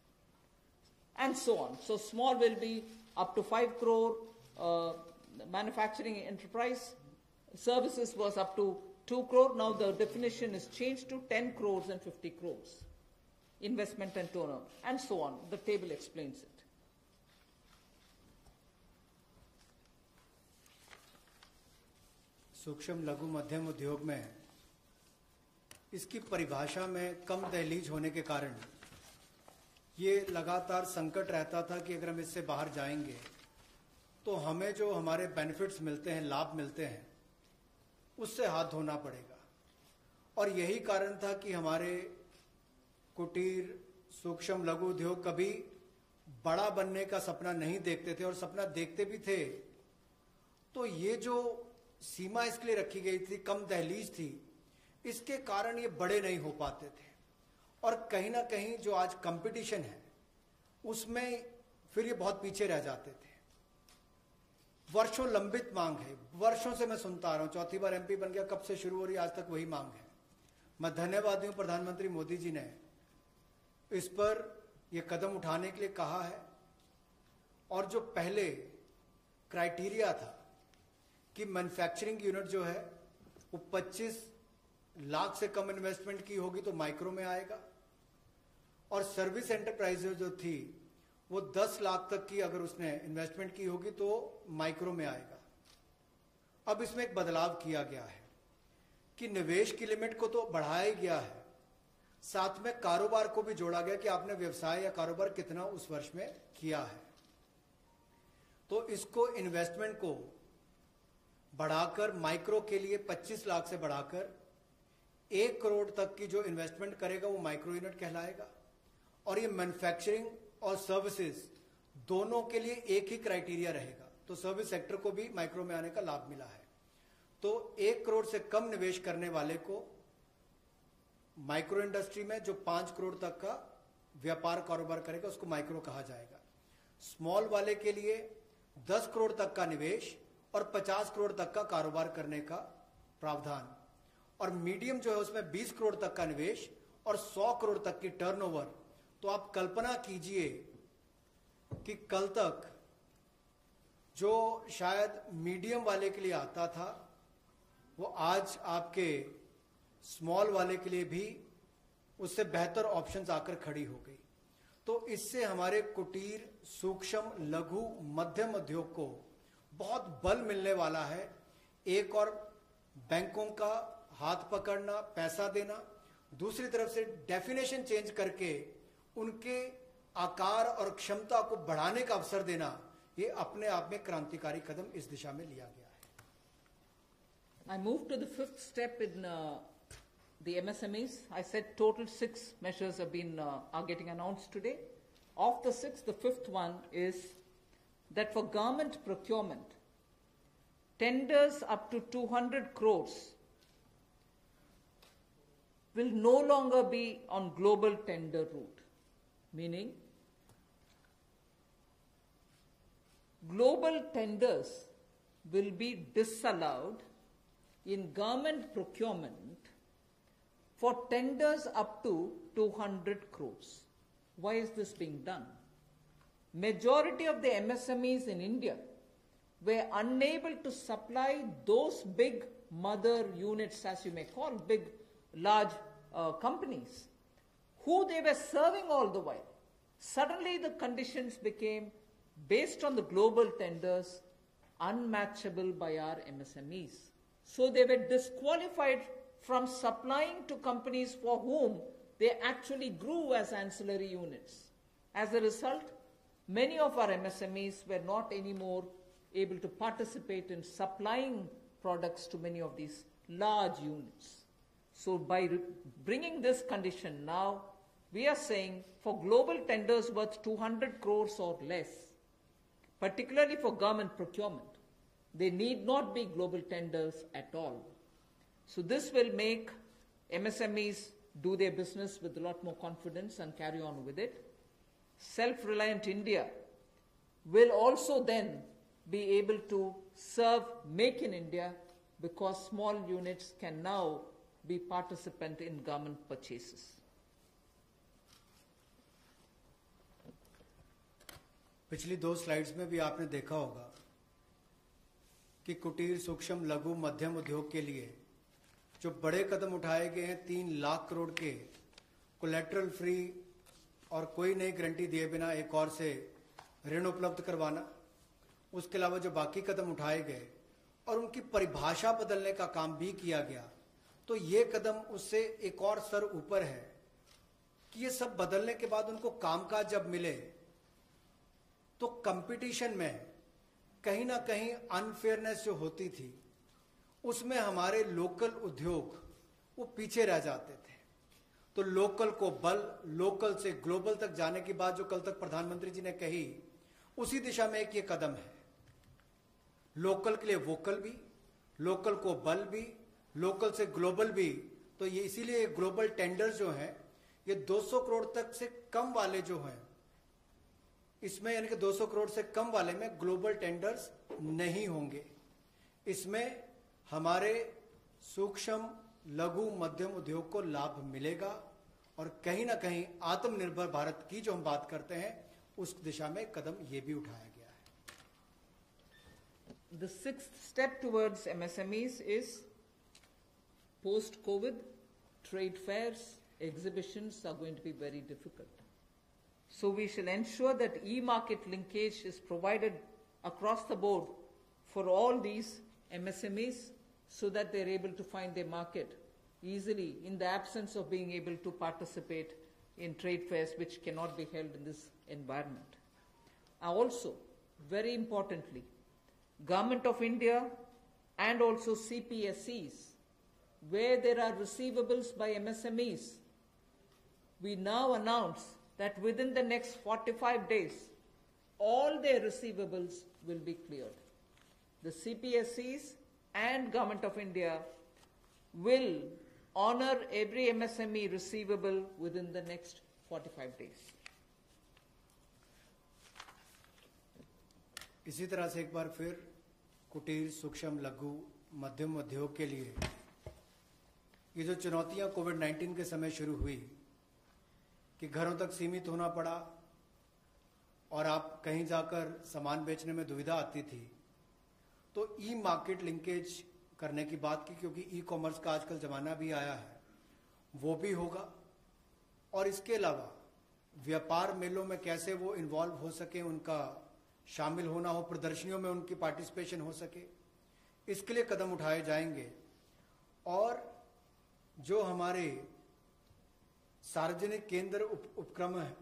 And so on. So small will be up to 5 crore, manufacturing enterprise. Services was up to 2 crore. Now the definition is changed to 10 crores and 50 crores. Investment and turnover. And so on. The table explains it. सूक्ष्म लघु मध्यम उद्योग में इसकी परिभाषा में कम दहलीज होने के कारण ये लगातार संकट रहता था कि अगर हम इससे बाहर जाएंगे तो हमें जो हमारे बेनिफिट्स मिलते हैं, लाभ मिलते हैं, उससे हाथ धोना पड़ेगा। और यही कारण था कि हमारे कुटीर सूक्ष्म लघु उद्योग कभी बड़ा बनने का सपना नहीं देखते थे, और सपना देखते भी थे तो ये जो सीमा इसके लिए रखी गई थी, कम दहलीज थी, इसके कारण ये बड़े नहीं हो पाते थे। और कहीं ना कहीं जो आज कंपटीशन है उसमें फिर ये बहुत पीछे रह जाते थे। वर्षों लंबित मांग है, वर्षों से मैं सुनता आ रहा हूं, चौथी बार एमपी बन गया, कब से शुरू हो रही, आज तक वही मांग है। मैं धन्यवादी हूं प्रधानमंत्री मोदी जी ने इस पर यह कदम उठाने के लिए कहा है। और जो पहले क्राइटेरिया था कि मैन्युफैक्चरिंग यूनिट जो है वो 25 लाख से कम इन्वेस्टमेंट की होगी तो माइक्रो में आएगा, और सर्विस एंटरप्राइज जो थी वो 10 लाख तक की अगर उसने इन्वेस्टमेंट की होगी तो माइक्रो में आएगा। अब इसमें एक बदलाव किया गया है कि निवेश की लिमिट को तो बढ़ाया गया है, साथ में कारोबार को भी जोड़ा गया कि आपने व्यवसाय या कारोबार कितना उस वर्ष में किया है। तो इसको इन्वेस्टमेंट को बढ़ाकर माइक्रो के लिए 25 लाख से बढ़ाकर 1 करोड़ तक की जो इन्वेस्टमेंट करेगा वो माइक्रो यूनिट कहलाएगा। और ये मैन्युफैक्चरिंग और सर्विसेज दोनों के लिए एक ही क्राइटेरिया रहेगा, तो सर्विस सेक्टर को भी माइक्रो में आने का लाभ मिला है। तो 1 करोड़ से कम निवेश करने वाले को माइक्रो इंडस्ट्री में, जो 5 करोड़ तक का व्यापार कारोबार करेगा उसको माइक्रो कहा जाएगा। स्मॉल वाले के लिए 10 करोड़ तक का निवेश और 50 करोड़ तक का कारोबार करने का प्रावधान, और मीडियम जो है उसमें 20 करोड़ तक का निवेश और 100 करोड़ तक की टर्नओवर। तो आप कल्पना कीजिए कि कल तक जो शायद मीडियम वाले के लिए आता था वो आज आपके स्मॉल वाले के लिए भी उससे बेहतर ऑप्शंस आकर खड़ी हो गई। तो इससे हमारे कुटीर सूक्ष्म लघु मध्यम उद्योग को बहुत बल मिलने वाला है। एक और बैंकों का हाथ पकड़ना, पैसा देना, दूसरी तरफ से डेफिनेशन चेंज करके उनके आकार और क्षमता को बढ़ाने का अवसर देना, ये अपने आप में क्रांतिकारी कदम इस दिशा में लिया गया है। I move to the fifth step in the MSMEs. I said total 6 measures have been are getting announced today. Of the 6, the fifth one is that for government procurement, tenders up to 200 crores will no longer be on global tender route, meaning global tenders will be disallowed in government procurement for tenders up to 200 crores. Why is this being done? Majority of the MSMEs in India were unable to supply those big mother units, as you may call, big, large companies, who they were serving all the while. Suddenly the conditions became, based on the global tenders, unmatchable by our MSMEs. So they were disqualified from supplying to companies for whom they actually grew as ancillary units. As a result, many of our MSMEs were not anymore able to participate in supplying products to many of these large units. So by bringing this condition now, we are saying for global tenders worth 200 crores or less, particularly for government procurement, they need not be global tenders at all. So this will make MSMEs do their business with a lot more confidence and carry on with it. Self-reliant India will also then be able to serve Make in India, because small units can now be participant in government purchases. पिछली 2 slides में भी आपने देखा होगा कि कुटीर, सूक्ष्म, लघु, मध्यम उद्योग के लिए जो बड़े कदम उठाए गए हैं, 3 लाख करोड़ के कोलेटरल फ्री और कोई नई गारंटी दिए बिना एक और से ऋण उपलब्ध करवाना, उसके अलावा जो बाकी कदम उठाए गए और उनकी परिभाषा बदलने का काम भी किया गया, तो ये कदम उससे एक और स्तर ऊपर है कि ये सब बदलने के बाद उनको कामकाज जब मिले तो कंपटीशन में कहीं ना कहीं अनफेयरनेस जो होती थी, उसमें हमारे लोकल उद्योग वो पीछे रह जाते थे। तो लोकल को बल, लोकल से ग्लोबल तक जाने की बात जो कल तक प्रधानमंत्री जी ने कही, उसी दिशा में एक ये कदम है। लोकल के लिए वोकल भी, लोकल को बल भी, लोकल से ग्लोबल भी। तो ये इसीलिए ग्लोबल टेंडर्स जो हैं, ये 200 करोड़ तक से कम वाले जो हैं, इसमें यानी कि 200 करोड़ से कम वाले में ग्लोबल टेंडर्स नहीं होंगे। इसमें हमारे सूक्ष्म, लघु, मध्यम उद्योग को लाभ मिलेगा और कहीं ना कहीं आत्मनिर्भर भारत की जो हम बात करते हैं, उस दिशा में कदम ये भी उठाया गया है। The 6th step towards MSMEs is post-COVID, trade fairs, exhibitions are going to be very difficult. So we shall ensure that e-market linkage is provided across the board for all these MSMEs so that they're able to find their market easily in the absence of being able to participate in trade fairs which cannot be held in this environment. Also, very importantly, Government of India and also CPSEs, where there are receivables by MSMEs, we now announce that within the next 45 days, all their receivables will be cleared. The CPSEs and Government of India will honor every MSME receivable within the next 45 days. इसी तरह से एक बार फिर कुटीर, सूक्ष्म, लघु, मध्यम उद्योग के लिए ये जो चुनौतियां कोविड-19 के समय शुरू हुई कि घरों तक सीमित होना पड़ा और आप कहीं जाकर सामान बेचने में दुविधा आती थी, तो ई मार्केट लिंकेज करने की बात की, क्योंकि ई कॉमर्स का आजकल जमाना भी आया है, वो भी होगा। और इसके अलावा व्यापार मेलों में कैसे वो इन्वॉल्व हो सके, उनका शामिल होना हो, प्रदर्शनियों में उनकी पार्टिसिपेशन हो सके, इसके लिए कदम उठाए जाएंगे। और जो हमारे सार्वजनिक केंद्र उपक्रम है,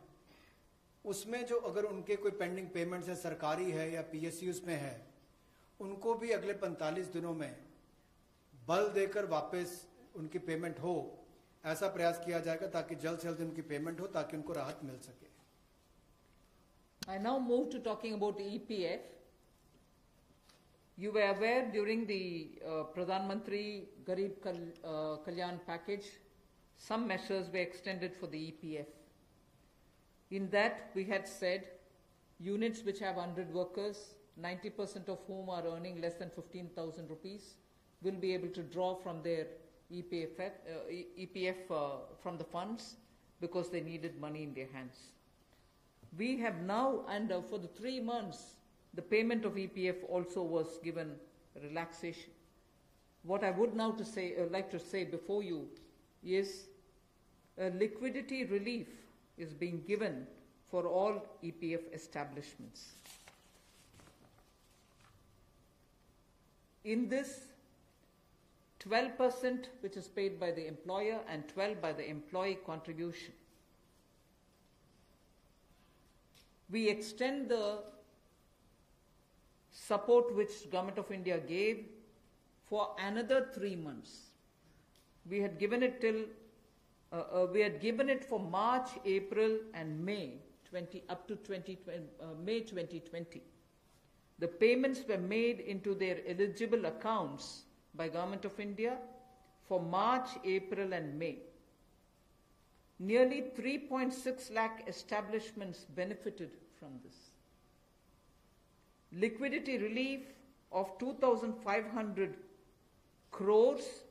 उसमें जो अगर उनके कोई पेंडिंग पेमेंट्स है, सरकारी है या PSUs में है, उनको भी अगले 45 दिनों में बल देकर वापस उनकी पेमेंट हो, ऐसा प्रयास किया जाएगा ताकि जल्द से जल्द उनकी पेमेंट हो, ताकि उनको राहत मिल सके। I now move to talking about EPF. You were aware during the Pradhan Mantri Garib Kalyan package, some measures were extended for the EPF. In that, we had said units which have 100 workers, 90% of whom are earning less than 15,000 rupees, will be able to draw from their EPF from the funds because they needed money in their hands. We have now, and for the 3 months, the payment of EPF also was given relaxation. What I would now like to say before you is a liquidity relief is being given for all EPF establishments. In this, 12% which is paid by the employer and 12% by the employee contribution. We extend the support which Government of India gave for another 3 months. We had given it for March, April, and May up to May 2020. The payments were made into their eligible accounts by Government of India for March, April, and May. Nearly 3.6 lakh establishments benefited from this. liquidity relief of 2,500 crores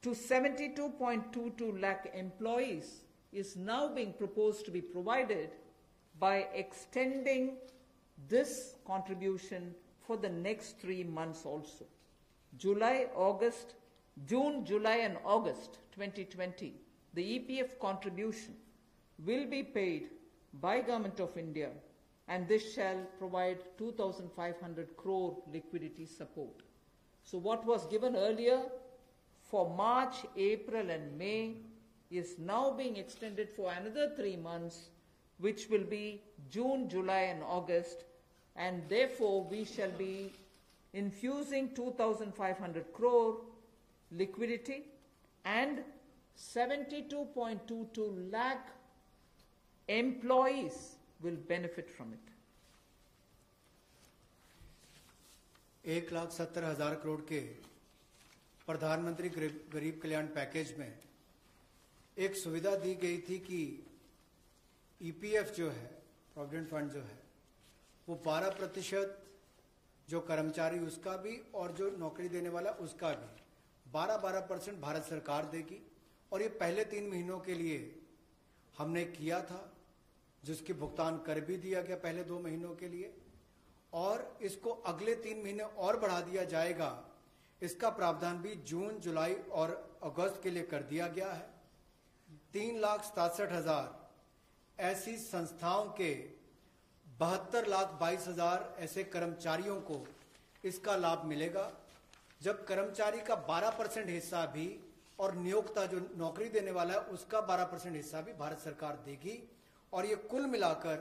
to 72.22 lakh employees is now being proposed to be provided by extending this contribution for the next 3 months also. June, July and August 2020, the EPF contribution will be paid by Government of India, and this shall provide 2,500 crore liquidity support. So what was given earlier for March, April and May is now being extended for another 3 months, which will be June, July and August, and therefore we shall be infusing 2,500 crore liquidity and 72.22 lakh employees will benefit from it. 1,70,000 crore के प्रधानमंत्री गरीब कल्याण package में एक सुविधा दी गई थी कि EPF जो है, प्रोविडेंट फंड जो है, वो 12% जो कर्मचारी उसका भी और जो नौकरी देने वाला उसका भी 12% भारत सरकार देगी। और ये पहले 3 महीनों के लिए हमने किया था, जिसकी भुगतान कर भी दिया गया पहले 2 महीनों के लिए, और इसको अगले 3 महीने और बढ़ा दिया जाएगा। इसका प्रावधान भी जून, जुलाई और अगस्त के लिए कर दिया गया है। 3,67,000 ऐसी संस्थाओं के 72,22,000 ऐसे कर्मचारियों को इसका लाभ मिलेगा। जब कर्मचारी का 12% हिस्सा भी और नियोक्ता जो नौकरी देने वाला है उसका 12% हिस्सा भी भारत सरकार देगी, और ये कुल मिलाकर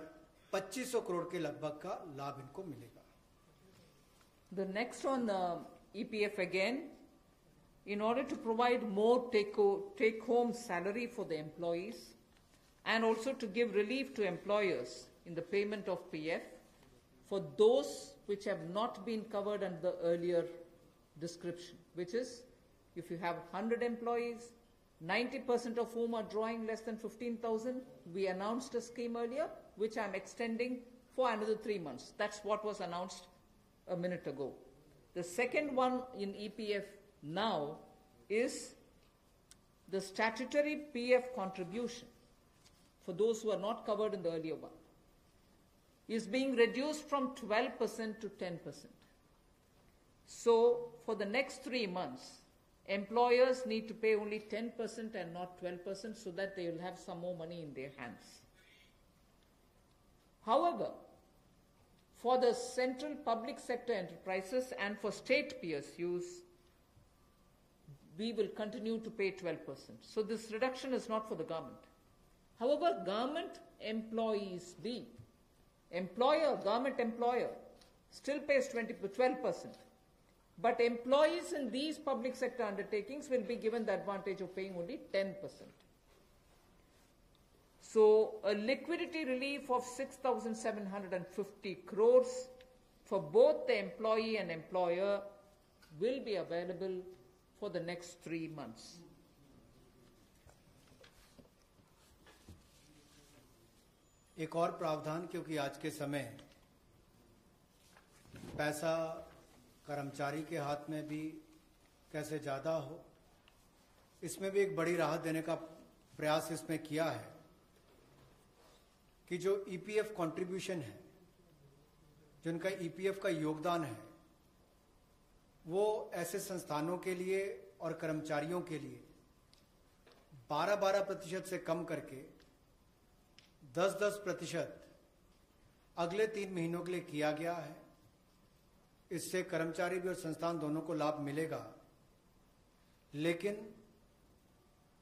2,500 करोड़ के लगभग का लाभ इनको मिलेगा। The next on EPF again, in order to provide more take-home salary for the employees and also to give relief to employers in the payment of PF for those which have not been covered under the earlier description, which is if you have 100 employees, 90% of whom are drawing less than 15,000, we announced a scheme earlier, which I'm extending for another 3 months. That's what was announced a minute ago. The second one in EPF now is the statutory PF contribution for those who are not covered in the earlier one is being reduced from 12% to 10%. So for the next 3 months, employers need to pay only 10% and not 12% so that they will have some more money in their hands. However, for the central public sector enterprises and for state PSUs, we will continue to pay 12%. So this reduction is not for the government. However, government employees government employer still pays 12%. But employees in these public sector undertakings will be given the advantage of paying only 10%. So a liquidity relief of 6,750 crores for both the employee and employer will be available for the next 3 months. एक और प्रावधान, क्योंकि आज के समय पैसा कर्मचारी के हाथ में भी कैसे ज़्यादा हो, इसमें भी एक बड़ी राहत देने का प्रयास इसमें किया है कि जो ईपीएफ कंट्रीब्यूशन है, जिनका ईपीएफ का योगदान है, वो ऐसे संस्थानों के लिए और कर्मचारियों के लिए 12% से कम करके 10% अगले 3 महीनों के लिए किया गया है। इससे कर्मचारी भी और संस्थान दोनों को लाभ मिलेगा। लेकिन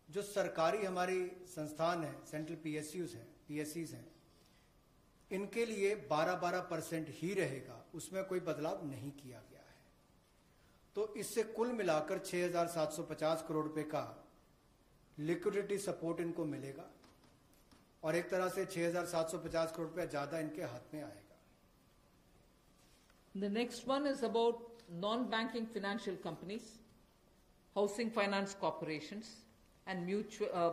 जो सरकारी हमारी संस्थान है, सेंट्रल पीएससीज हैं, इनके लिए 12% ही रहेगा, उसमें कोई बदलाव नहीं किया गया है। तो इससे कुल मिलाकर 6,750 करोड़ रुपए का लिक्विडिटी सपोर्ट इनको मिलेगा और एक तरह से 6,750 करोड़ रुपया ज्यादा इनके हाथ में आएगा। The next one is about non-banking financial companies, housing finance corporations, and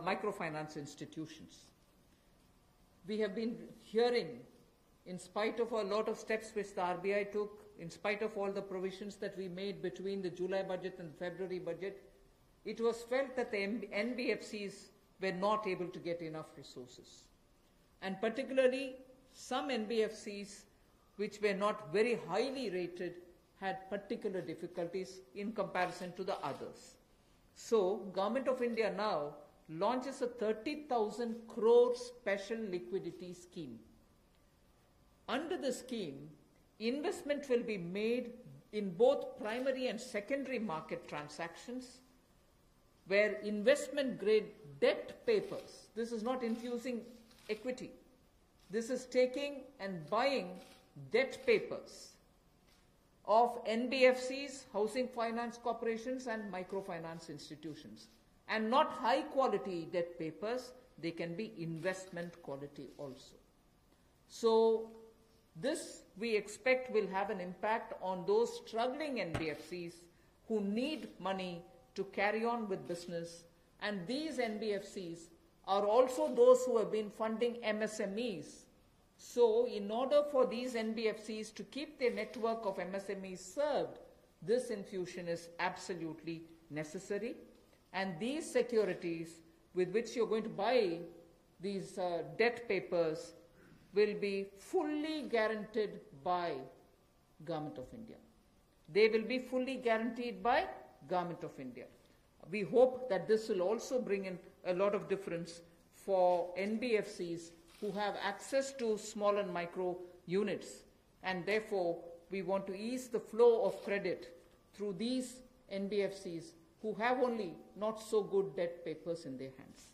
microfinance institutions. We have been hearing in spite of a lot of steps which the RBI took, in spite of all the provisions that we made between the July budget and the February budget, it was felt that the NBFCs were not able to get enough resources. And particularly, some NBFCs which were not very highly rated had particular difficulties in comparison to the others. So, Government of India now launches a 30,000 crore special liquidity scheme. Under the scheme, investment will be made in both primary and secondary market transactions, where investment grade debt papers, this is not infusing equity, this is taking and buying debt papers of NBFCs, housing finance corporations and microfinance institutions. And not high quality debt papers, they can be investment quality also. So this we expect will have an impact on those struggling NBFCs who need money to carry on with business. And these NBFCs are also those who have been funding MSMEs. So in order for these NBFCs to keep their network of MSMEs served, this infusion is absolutely necessary. And these securities with which you're going to buy these debt papers will be fully guaranteed by Government of India. They will be fully guaranteed by Government of India. We hope that this will also bring in a lot of difference for NBFCs who have access to small and micro units, and therefore we want to ease the flow of credit through these NBFCs who have only not so good debt papers in their hands.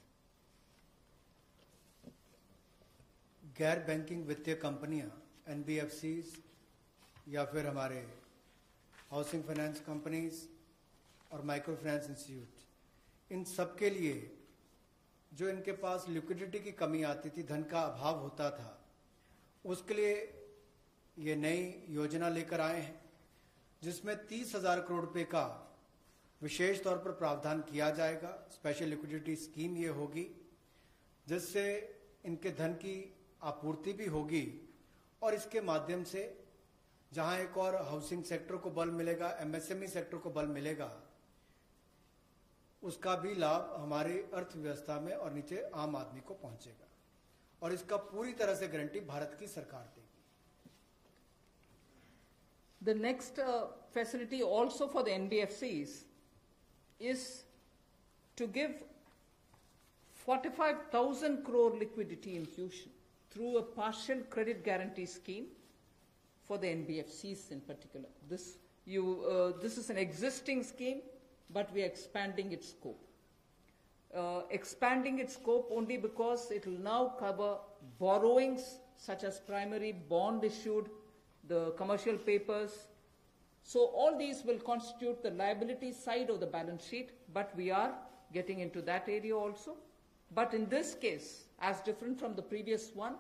गैर banking वित्तीय कंपनियां NBFCs या फिर हमारे housing finance companies और micro finance institute, इन सब के लिए जो इनके पास लिक्विडिटी की कमी आती थी, धन का अभाव होता था, उसके लिए ये नई योजना लेकर आए हैं जिसमें 30,000 करोड़ रुपए का विशेष तौर पर प्रावधान किया जाएगा। स्पेशल लिक्विडिटी स्कीम ये होगी जिससे इनके धन की आपूर्ति भी होगी और इसके माध्यम से जहां एक और हाउसिंग सेक्टर को बल मिलेगा, एमएसएमई सेक्टर को बल मिलेगा, उसका भी लाभ हमारी अर्थव्यवस्था में और नीचे आम आदमी को पहुंचेगा और इसका पूरी तरह से गारंटी भारत की सरकार देगी। The next facility also for the NBFCs is to give 45,000 crore liquidity infusion through a partial credit guarantee scheme for the NBFCs in particular. This is an existing scheme, but we are expanding its scope. Expanding its scope only because it will now cover borrowings such as primary bond issued, the commercial papers. So all these will constitute the liability side of the balance sheet, but we are getting into that area also. But in this case, as different from the previous one,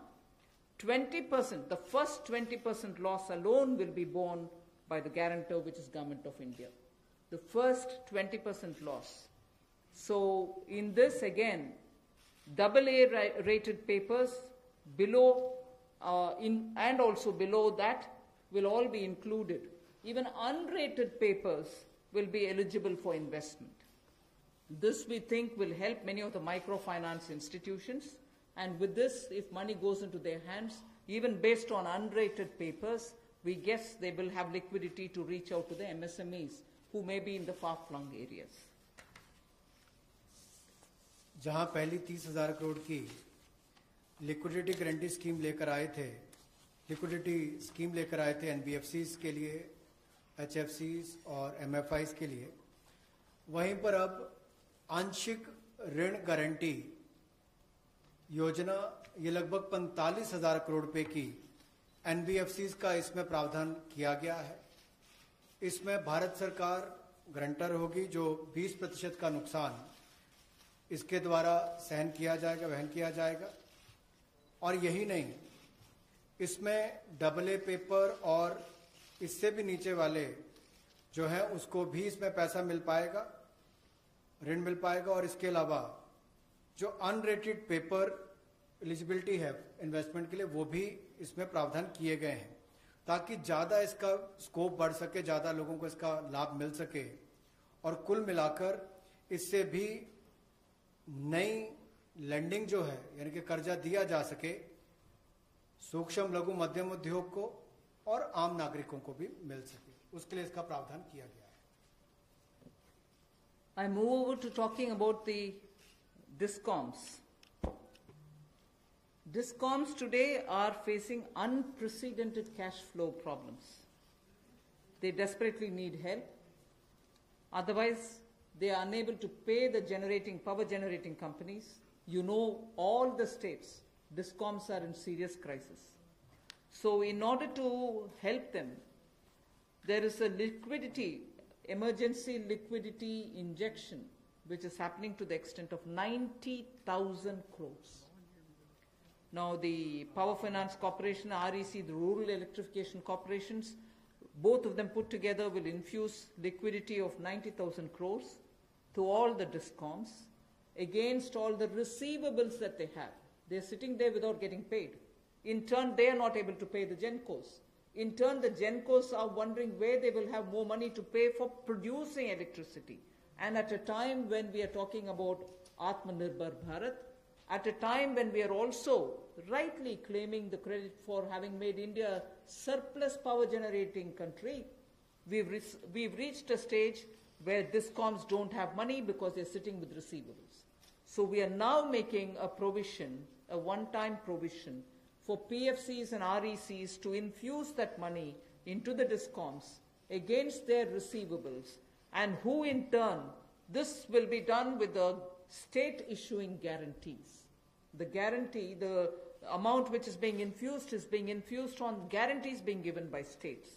20%, the first 20% loss alone will be borne by the guarantor, which is Government of India. The first 20% loss. So in this again, AA rated papers below and also below that will all be included. Even unrated papers will be eligible for investment. This we think will help many of the microfinance institutions, and with this, if money goes into their hands, even based on unrated papers, we guess they will have liquidity to reach out to the MSMEs who may be in the far-flung areas. जहां पहली 30,000 करोड़ की liquidity guarantee scheme लेकर आए थे, liquidity scheme लेकर आए थे NBFCs के लिए, एचएफसीज और एमएफआईज के लिए, वहीं पर अब आंशिक ऋण गारंटी योजना ये लगभग 45,000 करोड़ रुपए की एनबीएफसीज का इसमें प्रावधान किया गया है। इसमें भारत सरकार गारंटर होगी, जो 20% का नुकसान इसके द्वारा सहन किया जाएगा, वहन किया जाएगा। और यही नहीं, इसमें AA पेपर और इससे भी नीचे वाले जो है उसको भी इसमें पैसा मिल पाएगा, ऋण मिल पाएगा। और इसके अलावा जो अनरेटेड पेपर एलिजिबिलिटी है इन्वेस्टमेंट के लिए, वो भी इसमें प्रावधान किए गए हैं ताकि ज़्यादा इसका स्कोप बढ़ सके, ज़्यादा लोगों को इसका लाभ मिल सके और कुल मिलाकर इससे भी नई लैंडिंग जो है यानी कि कर्जा दिया जा सके सूक्ष्म लघु मध्यम उद्योग को और आम नागरिकों को भी मिल सके, उसके लिए इसका प्रावधान किया गया है। I move over to talking about the DISCOMs. DISCOMs today are facing unprecedented cash flow problems. They desperately need help. Otherwise, they are unable to pay the power generating companies. You know, all the states, DISCOMs are in serious crisis. So in order to help them, there is a emergency liquidity injection, which is happening to the extent of 90,000 crores. Now the Power Finance Corporation, REC, the Rural Electrification Corporations, both of them put together will infuse liquidity of 90,000 crores to all the DISCOMs against all the receivables that they have. They're sitting there without getting paid. In turn, they are not able to pay the GENCOs. In turn, the GENCOs are wondering where they will have more money to pay for producing electricity. And at a time when we are talking about Atmanirbhar Bharat, at a time when we are also rightly claiming the credit for having made India a surplus power generating country, we've reached a stage where DISCOMs don't have money because they're sitting with receivables. So we are now making a provision, a one-time provision, for PFCs and RECs to infuse that money into the DISCOMs against their receivables, and who in turn, this will be done with the state issuing guarantees. The guarantee, the amount which is being infused on guarantees being given by states.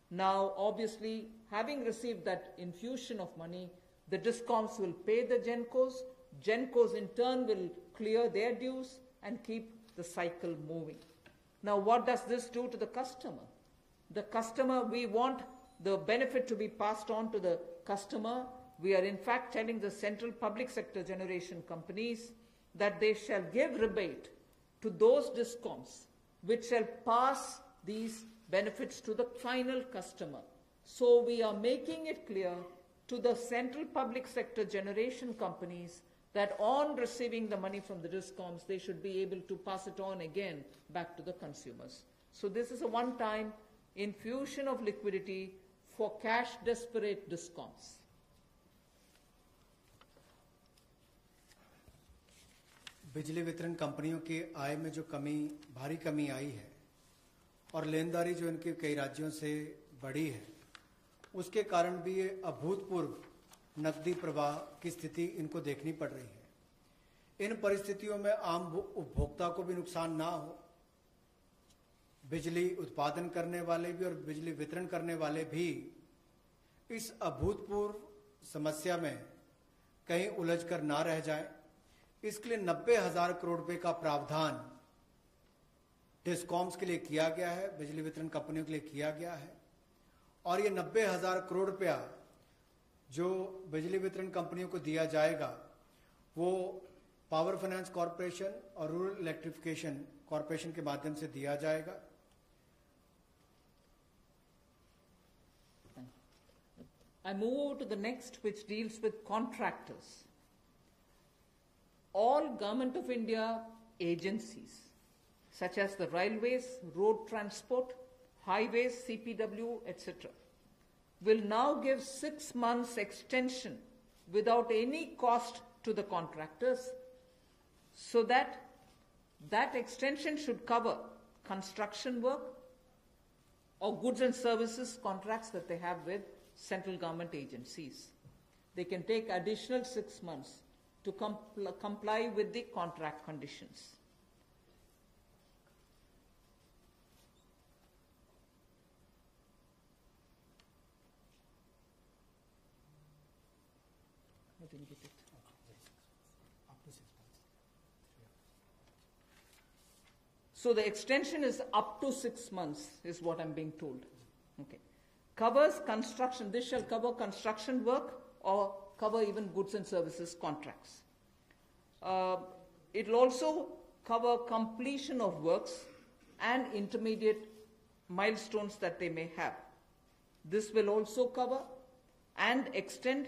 Now, obviously, having received that infusion of money, the DISCOMs will pay the GENCOs. GENCOs in turn will clear their dues and keep the cycle moving. Now, what does this do to the customer? The customer, we want the benefit to be passed on to the customer. We are in fact telling the central public sector generation companies that they shall give rebate to those DISCOMs which shall pass these benefits to the final customer. So we are making it clear to the central public sector generation companies that on receiving the money from the DISCOMs, they should be able to pass it on again back to the consumers. So this is a one-time infusion of liquidity for cash-desperate DISCOMs. बिजली वितरण कंपनियों की आय में जो भारी कमी आई है और लेनदारी जो इनके कई राज्यों से बढ़ी है, उसके कारण भी ये अभूतपूर्व नकदी प्रवाह की स्थिति इनको देखनी पड़ रही है। इन परिस्थितियों में आम उपभोक्ता को भी नुकसान ना हो, बिजली उत्पादन करने वाले भी और बिजली वितरण करने वाले भी इस अभूतपूर्व समस्या में कहीं उलझकर ना रह जाएं, इसके लिए 90,000 करोड़ रुपए का प्रावधान डिस्कॉम्स के लिए किया गया है, बिजली वितरण कंपनियों के लिए किया गया है। और ये 90,000 करोड़ रुपया जो बिजली वितरण कंपनियों को दिया जाएगा वो पावर फाइनेंस कॉरपोरेशन और रूरल इलेक्ट्रिफिकेशन कॉरपोरेशन के माध्यम से दिया जाएगा। I move over to the next, which deals with contractors. All Government of India agencies, such as the railways, road transport, highways, CPW, etc., will now give 6 months extension without any cost to the contractors, so that extension should cover construction work or goods and services contracts that they have with central government agencies. They can take additional 6 months to comply with the contract conditions. I didn't get it. So the extension is up to 6 months, is what I'm being told. Okay. Covers construction. This shall cover construction work or cover even goods and services contracts. It will also cover completion of works and intermediate milestones that they may have. This will also cover and extend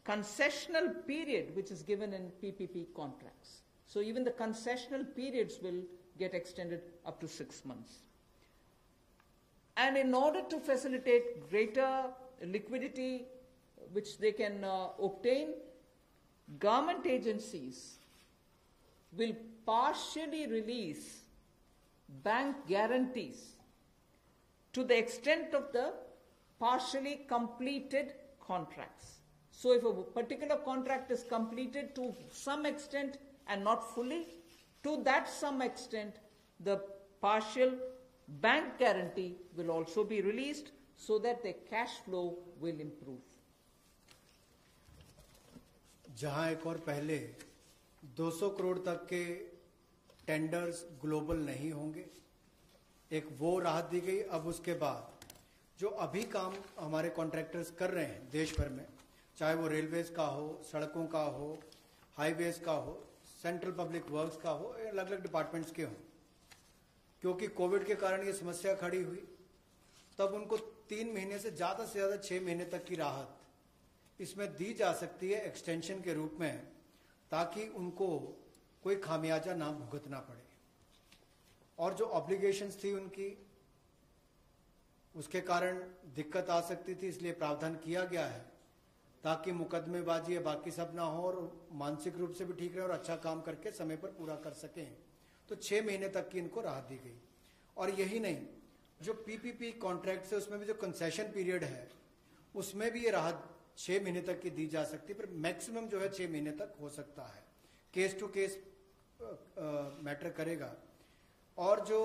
concessional period which is given in PPP contracts. So even the concessional periods will get extended up to 6 months. And in order to facilitate greater liquidity which they can obtain, government agencies will partially release bank guarantees to the extent of the partially completed contracts. So if a particular contract is completed to some extent and not fully, to that some extent, the partial bank guarantee will also be released so that the cash flow will improve. जहां एक और पहले 200 करोड़ तक के tenders global नहीं होंगे, एक वो राहत दी गई। अब उसके बाद जो अभी काम हमारे कॉन्ट्रैक्टर्स कर रहे हैं देश भर में, चाहे वो रेलवेज का हो, सड़कों का हो, हाईवेज का हो, सेंट्रल पब्लिक वर्क्स का हो, अलग अलग डिपार्टमेंट्स के हों, क्योंकि कोविड के कारण ये समस्या खड़ी हुई, तब उनको 3 महीने से ज़्यादा 6 महीने तक की राहत इसमें दी जा सकती है एक्सटेंशन के रूप में, ताकि उनको कोई खामियाजा ना भुगतना पड़े। और जो ऑब्लिगेशंस थी उनकी, उसके कारण दिक्कत आ सकती थी, इसलिए प्रावधान किया गया है ताकि मुकदमेबाजी या बाकी सब ना हो और मानसिक रूप से भी ठीक रहे और अच्छा काम करके समय पर पूरा कर सकें। तो 6 महीने तक की इनको राहत दी गई। और यही नहीं, जो पीपीपी कॉन्ट्रैक्ट है उसमें भी जो कंसेशन पीरियड है उसमें भी ये राहत 6 महीने तक की दी जा सकती है, पर मैक्सिमम जो है 6 महीने तक हो सकता है। केस टू केस मैटर करेगा। और जो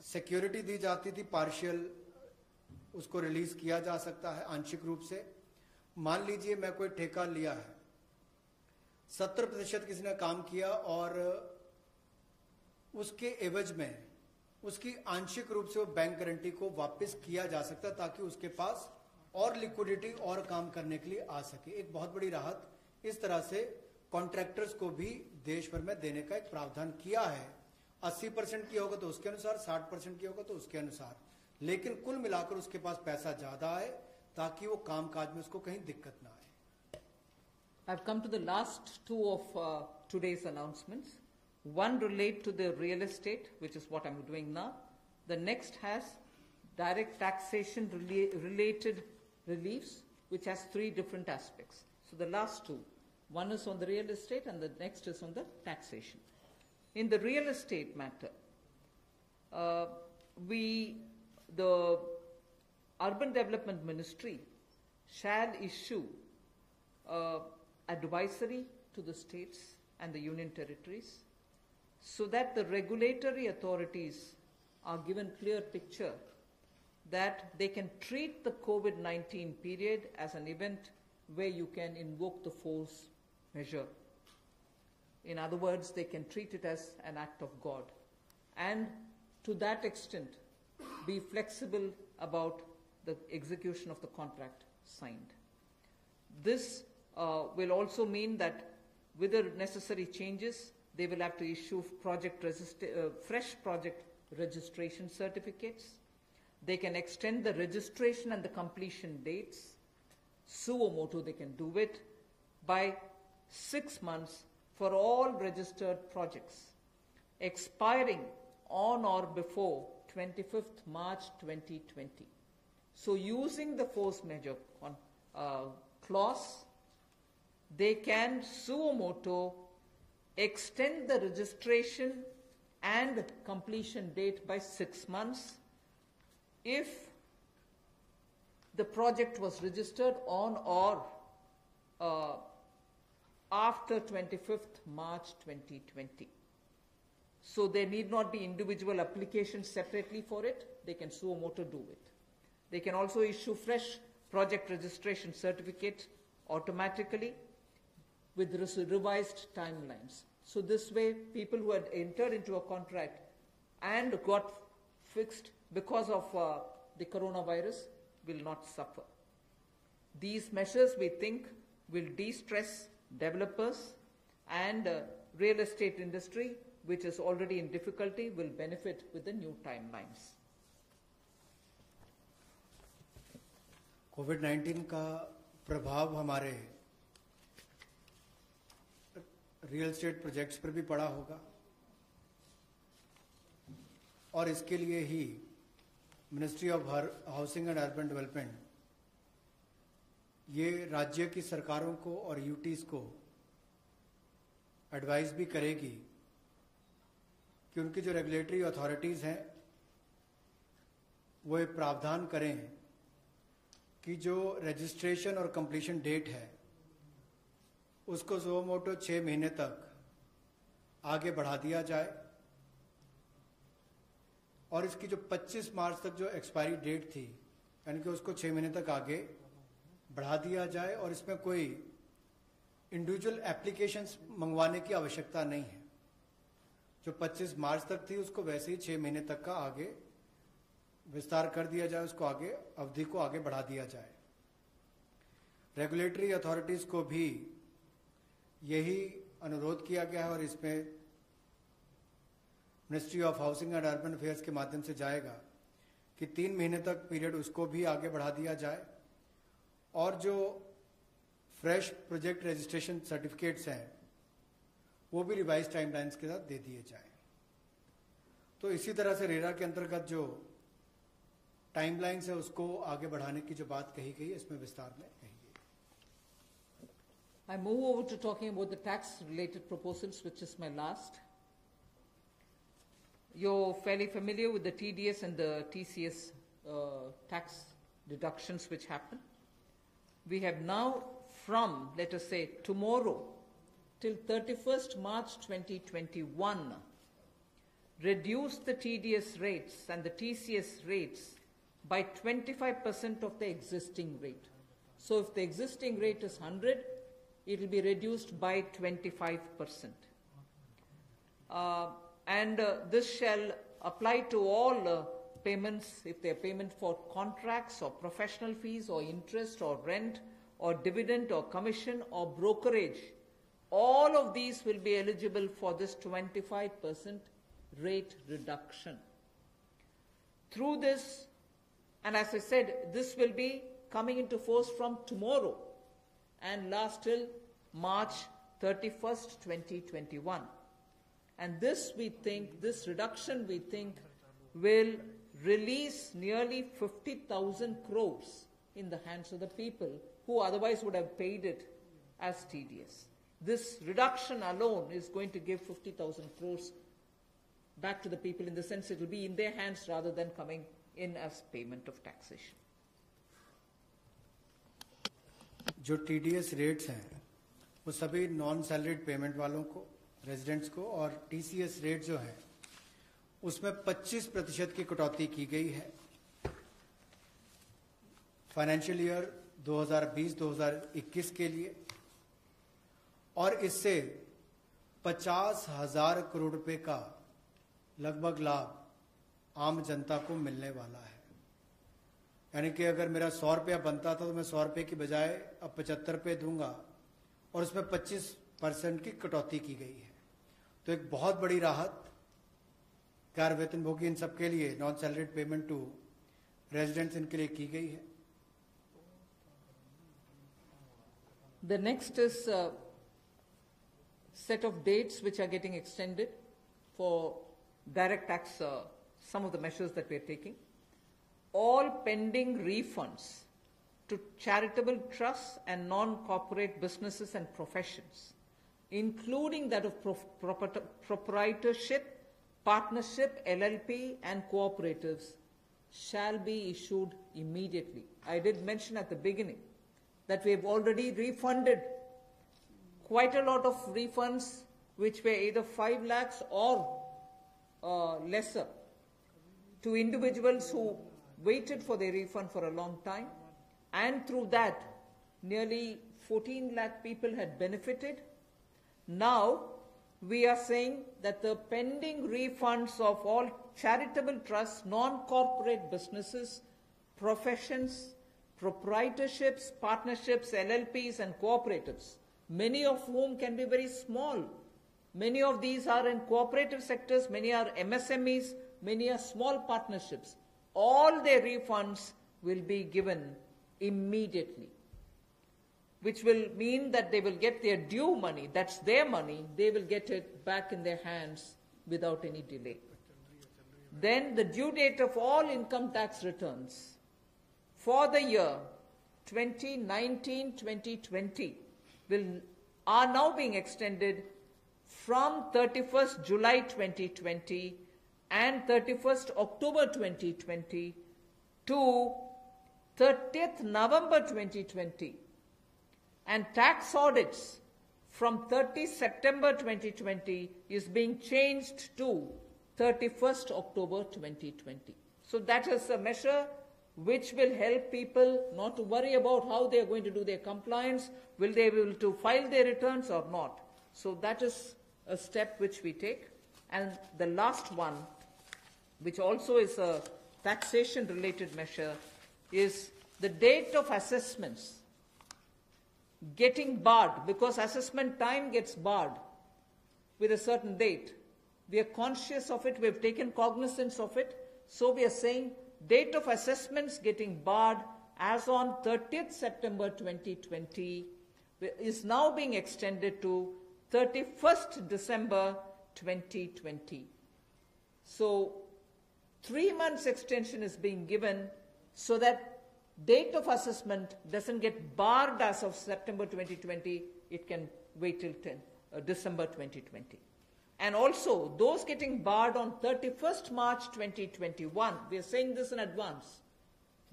सिक्योरिटी दी जाती थी पार्शियल, उसको रिलीज किया जा सकता है आंशिक रूप से। मान लीजिए मैं कोई ठेका लिया है, 70% किसी ने काम किया और उसके एवज में उसकी आंशिक रूप से वो बैंक गारंटी को वापस किया जा सकता है, ताकि उसके पास और लिक्विडिटी और काम करने के लिए आ सके। एक बहुत बड़ी राहत इस तरह से कॉन्ट्रैक्टर्स को भी देश भर में देने का एक प्रावधान किया है। 80% की होगा तो उसके अनुसार, 60% की होगा तो उसके अनुसार, लेकिन कुल मिलाकर उसके पास पैसा ज्यादा आए ताकि वो काम काज में उसको कहीं दिक्कत ना आए। I've come to the last two of today's announcements. One relate to the real estate, which is what I'm doing now. The next has direct taxation related reliefs, which has 3 different aspects. So the last two, one is on the real estate and the next is on the taxation. In the real estate matter, the Urban Development Ministry shall issue advisory to the states and the union territories so that the regulatory authorities are given clear picture that they can treat the COVID-19 period as an event where you can invoke the force measure. In other words, they can treat it as an act of God, and to that extent be flexible about the execution of the contract signed. This will also mean that with the necessary changes, they will have to issue fresh project registration certificates. They can extend the registration and the completion dates. Suo motu, they can do it by 6 months for all registered projects, expiring on or before 25th March 2020. So using the force majeure clause, they can suo motu extend the registration and completion date by 6 months if the project was registered on or after 25th March 2020. So there need not be individual applications separately for it. They can suo motu do it. They can also issue fresh project registration certificate automatically with revised timelines. So this way, people who had entered into a contract and got fixed because of the coronavirus will not suffer. These measures, we think, will de-stress developers and real estate industry which is already in difficulty, will benefit with the new timelines. कोविड-19 का प्रभाव हमारे real estate projects पर भी पड़ा होगा और इसके लिए ही ministry of housing and urban development ये राज्य की सरकारों को और यूटीज को एडवाइस भी करेगी कि उनकी जो रेगुलेटरी अथॉरिटीज हैं वो एक प्रावधान करें कि जो रजिस्ट्रेशन और कंप्लीशन डेट है उसको सुओ मोटो 6 महीने तक आगे बढ़ा दिया जाए और इसकी जो 25 मार्च तक जो एक्सपायरी डेट थी यानी कि उसको 6 महीने तक आगे बढ़ा दिया जाए और इसमें कोई इंडिविजुअल एप्लीकेशंस मंगवाने की आवश्यकता नहीं है। जो 25 मार्च तक थी उसको वैसे ही 6 महीने तक का आगे विस्तार कर दिया जाए, उसको आगे अवधि को आगे बढ़ा दिया जाए। रेगुलेटरी अथॉरिटीज को भी यही अनुरोध किया गया है और इसमें ministry of housing and urban affairs के माध्यम से जाएगा कि 3 महीने तक पीरियड उसको भी आगे बढ़ा दिया जाए और जो फ्रेश प्रोजेक्ट रजिस्ट्रेशन सर्टिफिकेट्स हैं वो भी रिवाइज टाइमलाइंस के साथ दे दिए जाए। तो इसी तरह से रेरा के अंतर्गत जो टाइमलाइंस है उसको आगे बढ़ाने की जो बात कही गई है इसमें विस्तार में कही गई। I move over to talking about the tax-related proposals, which is my last. You're fairly familiar with the TDS and the TCS tax deductions which happen. We have now from, let us say, tomorrow till 31st March 2021, reduced the TDS rates and the TCS rates by 25% of the existing rate. So if the existing rate is 100, it will be reduced by 25%. This shall apply to all payments, if they are payment for contracts or professional fees or interest or rent or dividend or commission or brokerage. All of these will be eligible for this 25% rate reduction. Through this, and as I said, this will be coming into force from tomorrow and last till March 31st, 2021. And this reduction we think will release nearly 50,000 crores in the hands of the people who otherwise would have paid it as TDS. This reduction alone is going to give 50,000 crores back to the people, in the sense it will be in their hands rather than coming in as payment of taxation. जो TDS rates हैं वो सभी non salaried payment वालों को, residents को, और TCS rate जो है उसमें 25% की कटौती की गई है फाइनेंशियल ईयर 2020-2021 के लिए, और इससे 50,000 करोड़ रुपए का लगभग लाभ आम जनता को मिलने वाला है। यानी कि अगर मेरा 100 रुपया बनता था तो मैं 100 रुपये की बजाय अब 75 रुपये दूंगा और उसमें 25% की कटौती की गई है। तो एक बहुत बड़ी राहत कार वेतनभोगी इन सबके लिए, non salaried payment to residents, इनके लिए की गई है। The next is a set of dates which are getting extended for direct tax, some of the measures that we are taking. All pending refunds to charitable trusts and non-corporate businesses and professions, including that of proprietorship, partnership, LLP and cooperatives, shall be issued immediately. I did mention at the beginning that we have already refunded quite a lot of refunds which were either 5 lakhs or lesser to individuals who waited for their refund for a long time, and through that nearly 14 lakh people had benefited. Now we are saying that the pending refunds of all charitable trusts, non-corporate businesses, professions, proprietorships, partnerships, LLPs and cooperatives, many of whom can be very small, Many of these are in cooperative sectors, many are MSMEs, many are small partnerships. All their refunds will be given immediately, which will mean that they will get their due money, that's their money, they will get it back in their hands without any delay. Then the due date of all income tax returns for the year 2019-2020 are now being extended from 31st July 2020 and 31st October 2020 to 30th November 2020. And tax audits from 30 September 2020 is being changed to 31st October 2020. So that is a measure which will help people not to worry about how they are going to do their compliance, will they be able to file their returns or not. So that is a step which we take. And the last one, which also is a taxation-related measure, is the date of assessments getting barred, because assessment time gets barred with a certain date. We are conscious of it, we have taken cognizance of it, so we are saying date of assessments getting barred as on 30th September 2020 is now being extended to 31st December 2020. So 3 months extension is being given so that date of assessment doesn't get barred as of September 2020, it can wait till December 2020. And also, those getting barred on 31st March 2021, we are saying this in advance,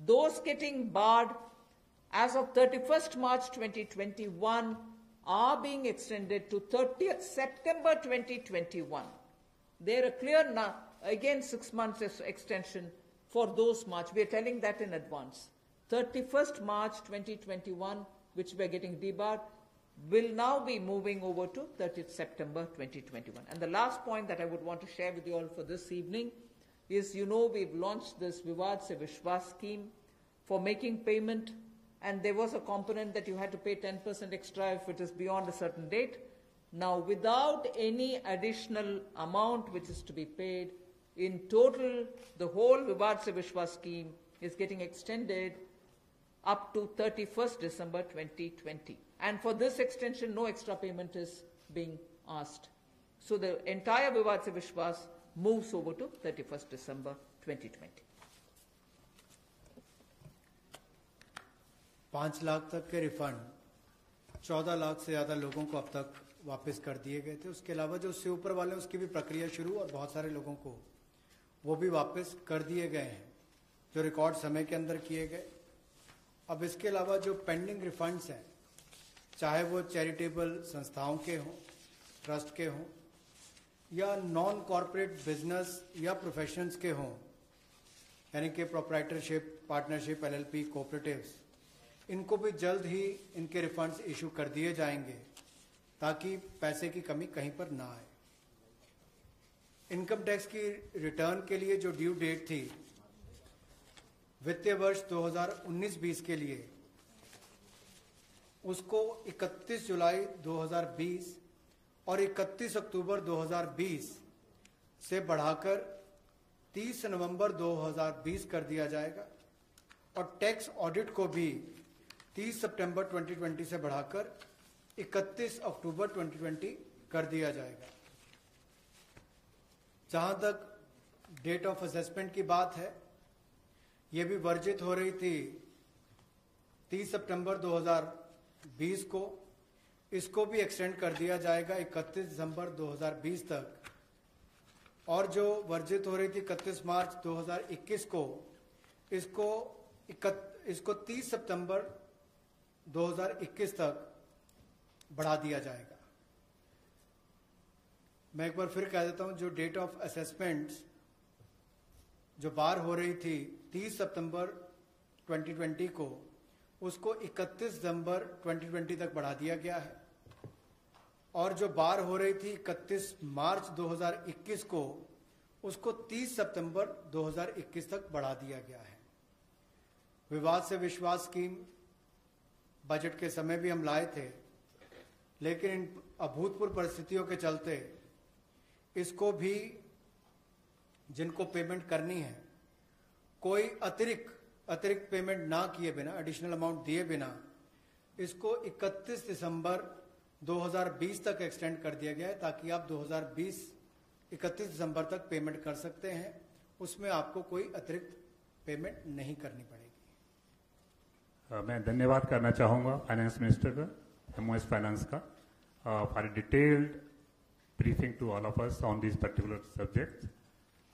those getting barred as of 31st March 2021 are being extended to 30th September 2021. There are clear now, again 6 months extension for those March. We are telling that in advance. 31st March 2021, which we are getting debarred, will now be moving over to 30th September 2021. And the last point that I would want to share with you all for this evening is, you know, we've launched this Vivad Se Vishwas scheme for making payment, and there was a component that you had to pay 10% extra if it is beyond a certain date. Now, without any additional amount which is to be paid, in total, the whole Vivad Se Vishwas scheme is getting extended up to 31st December 2020. And for this extension, no extra payment is being asked. So the entire Vivad Se Vishwas moves over to 31st December 2020. 5 lakh तक के refund 14 lakh से ज़्यादा लोगों को अब तक वापस कर दिए गए थे। उसके अलावा जो उससे ऊपर वाले उसकी भी प्रक्रिया शुरू, और बहुत सारे लोगों को वो भी वापस कर दिए गए हैं जो रिकॉर्ड समय के अंदर किए गए। अब इसके अलावा जो पेंडिंग रिफंड्स हैं, चाहे वो चैरिटेबल संस्थाओं के हों, ट्रस्ट के हों, या नॉन कॉरपोरेट बिजनेस या प्रोफेशंस के हों, यानी कि प्रोप्राइटरशिप, पार्टनरशिप, एलएलपी, कोऑपरेटिव्स, इनको भी जल्द ही इनके रिफंड्स इशू कर दिए जाएंगे ताकि पैसे की कमी कहीं पर ना आए। इनकम टैक्स की रिटर्न के लिए जो ड्यू डेट थी वित्तीय वर्ष 2019-20 के लिए, उसको 31 जुलाई 2020 और 31 अक्टूबर 2020 से बढ़ाकर 30 नवंबर 2020 कर दिया जाएगा, और टैक्स ऑडिट को भी 30 सितंबर 2020 से बढ़ाकर 31 अक्टूबर 2020 कर दिया जाएगा। जहां तक डेट ऑफ असेसमेंट की बात है, ये भी वर्जित हो रही थी 30 सितंबर 2020 को, इसको भी एक्सटेंड कर दिया जाएगा 31 दिसंबर 2020 तक, और जो वर्जित हो रही थी 31 मार्च 2021 को, इसको 30 सितंबर 2021 तक बढ़ा दिया जाएगा। मैं एक बार फिर कह देता हूं, जो डेट ऑफ असेसमेंट्स जो बार हो रही थी 30 सितंबर 2020 को, उसको 31 दिसंबर 2020 तक बढ़ा दिया गया है, और जो बार हो रही थी 31 मार्च 2021 को, उसको 30 सितंबर 2021 तक बढ़ा दिया गया है। विवाद से विश्वास स्कीम बजट के समय भी हम लाए थे, लेकिन इन अभूतपूर्व परिस्थितियों के चलते इसको भी जिनको पेमेंट करनी है कोई अतिरिक्त पेमेंट ना किए बिना, एडिशनल अमाउंट दिए बिना इसको 31 दिसंबर 2020 तक एक्सटेंड कर दिया गया है, ताकि आप 2020 31 दिसंबर तक पेमेंट कर सकते हैं। उसमें आपको कोई अतिरिक्त पेमेंट नहीं करनी पड़ेगी। मैं धन्यवाद करना चाहूँगा फाइनेंस मिनिस्टर का, MOS फाइनेंस का, for a detailed briefing to all of us on these particular subjects.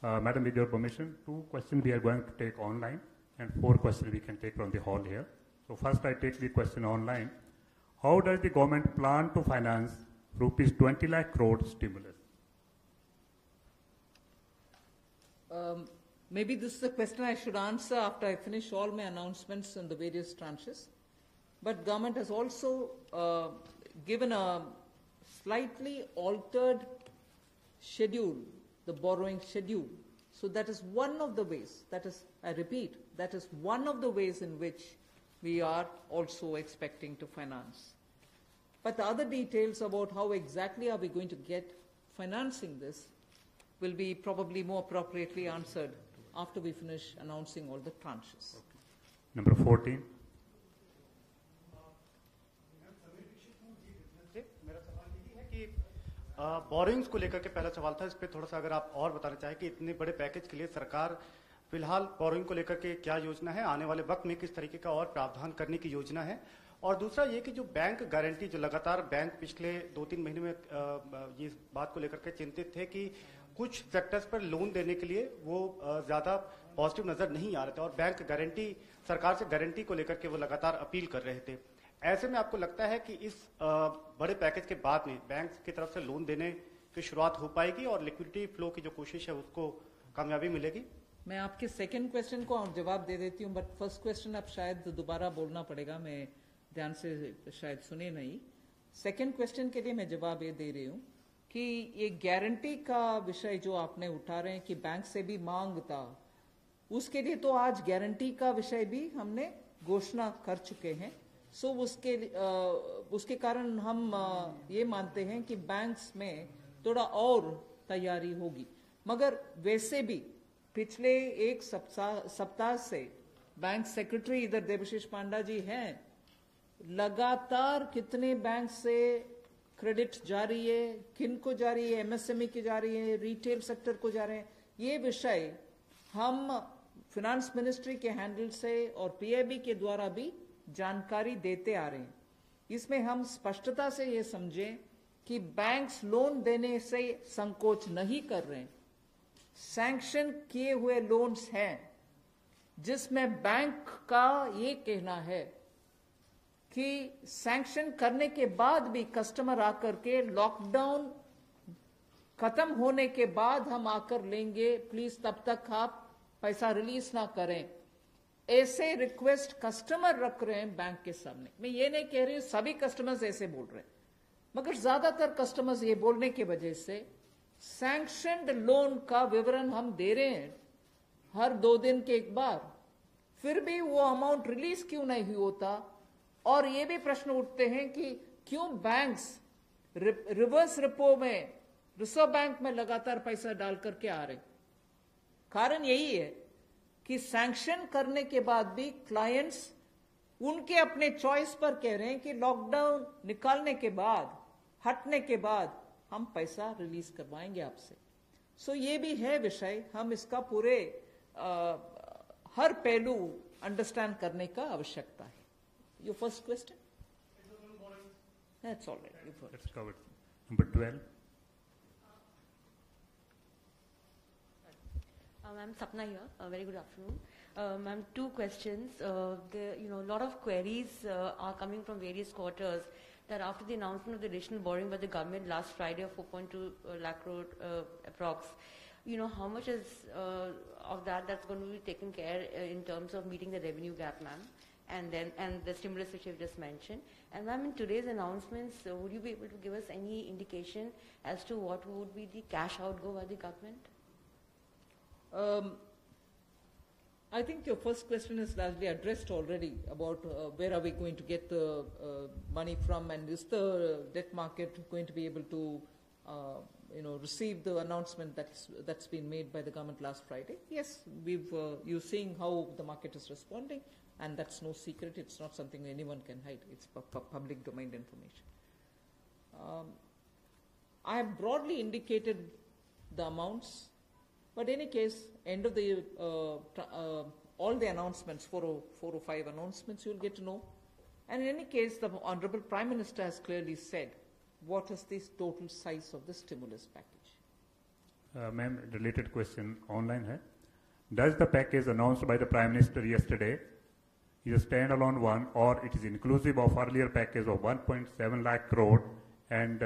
Madam, with your permission, 2 questions we are going to take online and 4 questions we can take from the hall here. So first I take the question online. How does the government plan to finance rupees 20 lakh crore stimulus? Maybe this is a question I should answer after I finish all my announcements in the various tranches. But government has also given a slightly altered schedule, the borrowing schedule. So that is one of the ways, that is, I repeat, that is one of the ways in which we are also expecting to finance. But the other details about how exactly are we going to get financing this will be probably more appropriately answered after we finish announcing all the tranches. Number 14. मेरा सवाल यही है कि borings को लेकर के पहला सवाल था, इस पे थोड़ा सा अगर आप और बताना चाहें कि इतने बड़े पैकेज के लिए सरकार फिलहाल बोरिंग को लेकर के क्या योजना है, आने वाले वक्त में किस तरीके का और प्रावधान करने की योजना है। और दूसरा ये कि जो बैंक गारंटी, जो लगातार बैंक पिछले 2-3 महीने में ये बात को लेकर के चिंतित थे कि कुछ सेक्टर्स पर लोन देने के लिए वो ज्यादा पॉजिटिव नजर नहीं आ रहे थे और बैंक गारंटी, सरकार से गारंटी को लेकर के वो लगातार अपील कर रहे थे। ऐसे में आपको लगता है कि इस बड़े पैकेज के बाद में बैंक की तरफ से लोन देने की शुरुआत हो पाएगी और लिक्विडिटी फ्लो की जो कोशिश है उसको कामयाबी मिलेगी? मैं आपके सेकंड क्वेश्चन को जवाब दे देती हूँ, बट फर्स्ट क्वेश्चन अब शायद दोबारा बोलना पड़ेगा, मैं ध्यान से शायद सुने नहीं। सेकंड क्वेश्चन के लिए मैं जवाब ये दे रही हूँ कि ये गारंटी का विषय जो आपने उठा रहे हैं कि बैंक से भी मांग था, उसके लिए तो आज गारंटी का विषय भी हमने घोषणा कर चुके हैं। सो उसके कारण हम ये मानते हैं कि बैंक्स में थोड़ा और तैयारी होगी। मगर वैसे भी पिछले एक सप्ताह से बैंक सेक्रेटरी इधर देवाशीष पांडा जी हैं, लगातार कितने बैंक से क्रेडिट जा रही है, किन को जा रही है, MSME की जा रही है, रिटेल सेक्टर को जा रहे हैं, ये विषय हम फिनेंस मिनिस्ट्री के हैंडल से और PIB के द्वारा भी जानकारी देते आ रहे हैं। इसमें हम स्पष्टता से ये समझें कि बैंक्स लोन देने से संकोच नहीं कर रहे हैं। सैंक्शन किए हुए लोन्स हैं जिसमें बैंक का ये कहना है कि सैंक्शन करने के बाद भी कस्टमर आकर के लॉकडाउन खत्म होने के बाद हम आकर लेंगे, प्लीज तब तक आप पैसा रिलीज ना करें। ऐसे रिक्वेस्ट कस्टमर रख रहे हैं बैंक के सामने। मैं ये नहीं कह रही हूं सभी कस्टमर्स ऐसे बोल रहे हैं, मगर ज्यादातर कस्टमर्स ये बोलने की वजह से सैंक्शनड लोन का विवरण हम दे रहे हैं हर 2 दिन के एक बार, फिर भी वो अमाउंट रिलीज क्यों नहीं होता। और ये भी प्रश्न उठते हैं कि क्यों बैंक्स रिवर्स रिपो में, रिजर्व बैंक में लगातार पैसा डाल करके आ रहे। कारण यही है कि सैंक्शन करने के बाद भी क्लाइंट्स उनके अपने चॉइस पर कह रहे हैं कि लॉकडाउन निकालने के बाद, हटने के बाद हम पैसा रिलीज करवाएंगे आपसे। सो ये भी है विषय, हम इसका पूरे हर पहलू अंडरस्टैंड करने का आवश्यकता है। Your first question? That's all right. That's covered. Number 12. I'm Sapna here. Very good afternoon. Ma'am, 2 questions. A lot of queries are coming from various quarters that after the announcement of the additional borrowing by the government last Friday of 4.2 lakh crore approx, how much is of that's going to be taken care in terms of meeting the revenue gap, ma'am? And the stimulus which you've just mentioned. And ma'am, in today's announcements, would you be able to give us any indication as to what would be the cash outgo by the government? I think your first question is largely addressed already about where are we going to get the money from, and is the debt market going to be able to, receive the announcement that's been made by the government last Friday? Yes, you're seeing how the market is responding, and that's no secret. It's not something anyone can hide. It's public domain information. I have broadly indicated the amounts. But in any case, end of the all the announcements, 4 or 5 announcements, you'll get to know. And in any case, the Honorable Prime Minister has clearly said what is the total size of the stimulus package. Ma'am, related question online hai. Does the package announced by the Prime Minister yesterday is a standalone one, or it is inclusive of earlier package of 1.7 lakh crore and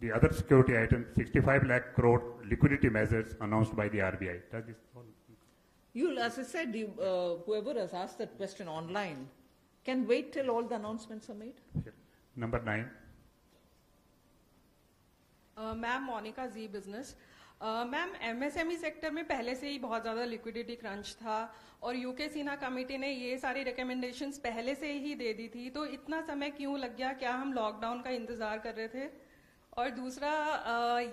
the other security items, 65 lakh crore liquidity measures announced by the RBI? Does this all? As I said, whoever has asked that question online can wait till all the announcements are made. Sure. Number 9. Ma'am Monica ji business ma'am MSME sector में पहले से ही बहुत ज़्यादा liquidity crunch था और UK Sinha committee ने ये सारी रिकमेंडेशंस पहले से ही दे दी थी, तो इतना समय क्यों लग गया? क्या हम लॉकडाउन का इंतज़ार कर रहे थे? और दूसरा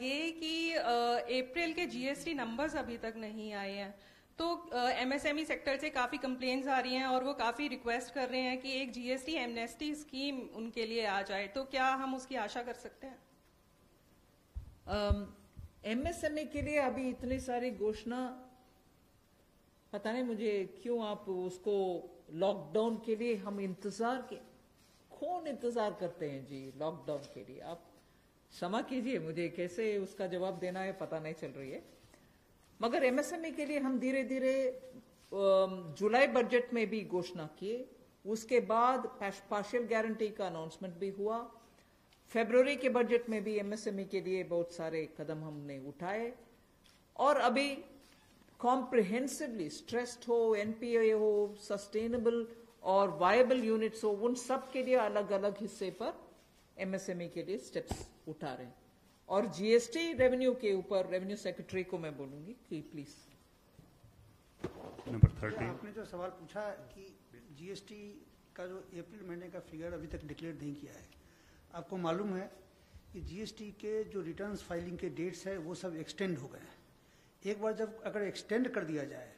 ये कि अप्रैल के जीएसटी नंबर्स अभी तक नहीं आए हैं, तो एमएसएमई सेक्टर से काफ़ी कंप्लेंट्स आ रही हैं और वो काफ़ी रिक्वेस्ट कर रहे हैं कि एक जीएसटी एमनेस्टी स्कीम उनके लिए आ जाए, तो क्या हम उसकी आशा कर सकते हैं? एमएसएमई के लिए अभी इतनी सारी घोषणा, पता नहीं मुझे क्यों आप उसको लॉकडाउन के लिए हम कौन इंतजार करते हैं जी लॉकडाउन के लिए? आप क्षमा कीजिए, मुझे कैसे उसका जवाब देना है पता नहीं चल रही है। मगर एमएसएमई के लिए हम धीरे धीरे जुलाई बजट में भी घोषणा किए, उसके बाद पार्शियल गारंटी का अनाउंसमेंट भी हुआ, फरवरी के बजट में भी एमएसएमई के लिए बहुत सारे कदम हमने उठाए, और अभी कॉम्प्रिहेंसिवली स्ट्रेस्ड हो, एनपीए हो, सस्टेनेबल और वायबल यूनिट्स हो, उन सब के लिए अलग अलग हिस्से पर एमएसएमई के लिए स्टेप्स उठा रहे हैं। और जीएसटी रेवेन्यू के ऊपर रेवेन्यू सेक्रेटरी को मैं बोलूंगी कि प्लीज। नंबर 30। आपने जो सवाल पूछा कि जीएसटी का जो अप्रैल महीने का फिगर अभी तक डिक्लेयर नहीं किया है, आपको मालूम है कि जीएसटी के जो रिटर्न्स फाइलिंग के डेट्स है वो सब एक्सटेंड हो गए हैं। एक बार जब अगर एक्सटेंड कर दिया जाए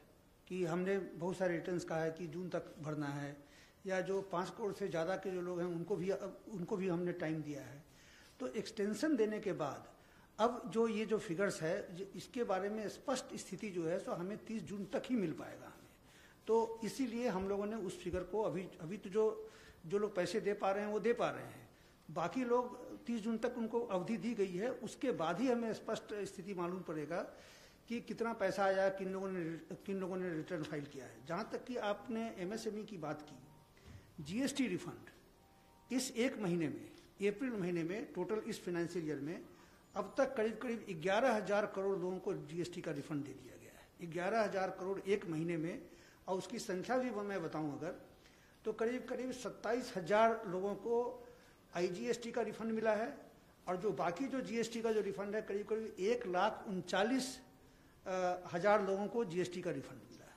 कि हमने बहुत सारे रिटर्न्स कहा है कि जून तक भरना है, या जो 5 करोड़ से ज़्यादा के जो लोग हैं उनको भी हमने टाइम दिया है, तो एक्सटेंशन देने के बाद अब जो ये जो फिगर्स है इसके बारे में स्पष्ट स्थिति जो है सो हमें 30 जून तक ही मिल पाएगा हमें। तो इसीलिए हम लोगों ने उस फिगर को अभी तो जो लोग पैसे दे पा रहे हैं वो दे पा रहे हैं, बाकी लोग 30 जून तक उनको अवधि दी गई है, उसके बाद ही हमें स्पष्ट स्थिति मालूम पड़ेगा कि कितना पैसा आया, किन लोगों ने रिटर्न फाइल किया है। जहाँ तक कि आपने एमएसएमई की बात की, जीएसटी रिफंड इस एक महीने में, अप्रैल महीने में टोटल इस फाइनेंशियल ईयर में अब तक करीब 11,000 करोड़ लोगों को जीएसटी का रिफंड दे दिया गया है। 11,000 करोड़ एक महीने में, और उसकी संख्या भी मैं बताऊं अगर तो करीब 27,000 लोगों को आईजीएसटी का रिफंड मिला है, और जो बाकी जो जीएसटी का जो रिफंड है करीब 1,39,000 लोगों को जीएसटी का रिफंड मिला है।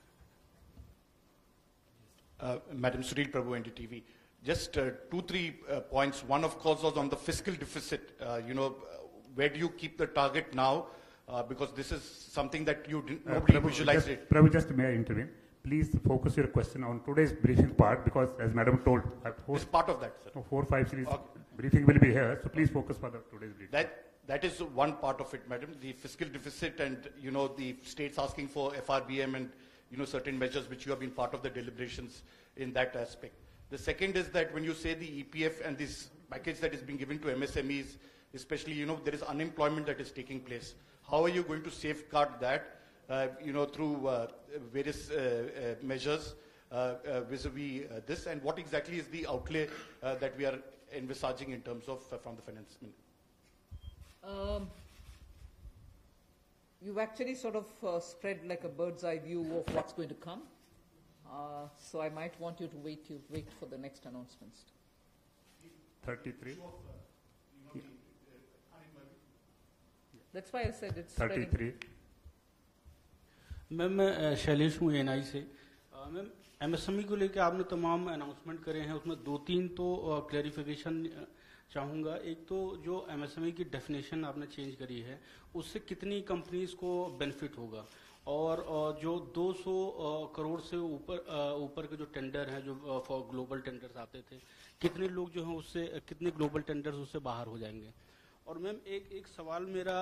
Madam Sunil Prabhu, NDTV. Just 2-3 points. One, of course, was on the fiscal deficit. Where do you keep the target now? Because this is something that nobody visualized it. Prabhu, just may I intervene? Please focus your question on today's briefing part, because as Madam told, It's part of that, sir. 4-5 series Okay. briefing will be here, so please focus for the today's briefing. That is one part of it, madam. The fiscal deficit and, the states asking for FRBM and, certain measures which you have been part of the deliberations in that aspect. The second is that when you say the EPF and this package that is being given to MSMEs, especially, there is unemployment that is taking place. How are you going to safeguard that, through various measures vis-a-vis this? And what exactly is the outlay that we are envisaging in terms of from the finance minister? You've actually sort of spread like a bird's eye view of what's going to come. So I might want you to wait for the next announcements. 33. That's why I said it's 33. Ma'am मैं शैलेश हूँ NI से। Ma'am MSME को लेकर आपने तमाम announcement करे हैं, उसमें 2-3 तो क्लैरिफिकेशन चाहूँगा। एक तो जो एमएसएमई की डेफिनेशन आपने चेंज करी है, उससे कितनी कंपनीज को बेनिफिट होगा, और जो 200 करोड़ से ऊपर के जो टेंडर हैं, जो फॉर ग्लोबल टेंडर्स आते थे, कितने लोग जो हैं उससे, कितने ग्लोबल टेंडर्स उससे बाहर हो जाएंगे। और मैम एक सवाल मेरा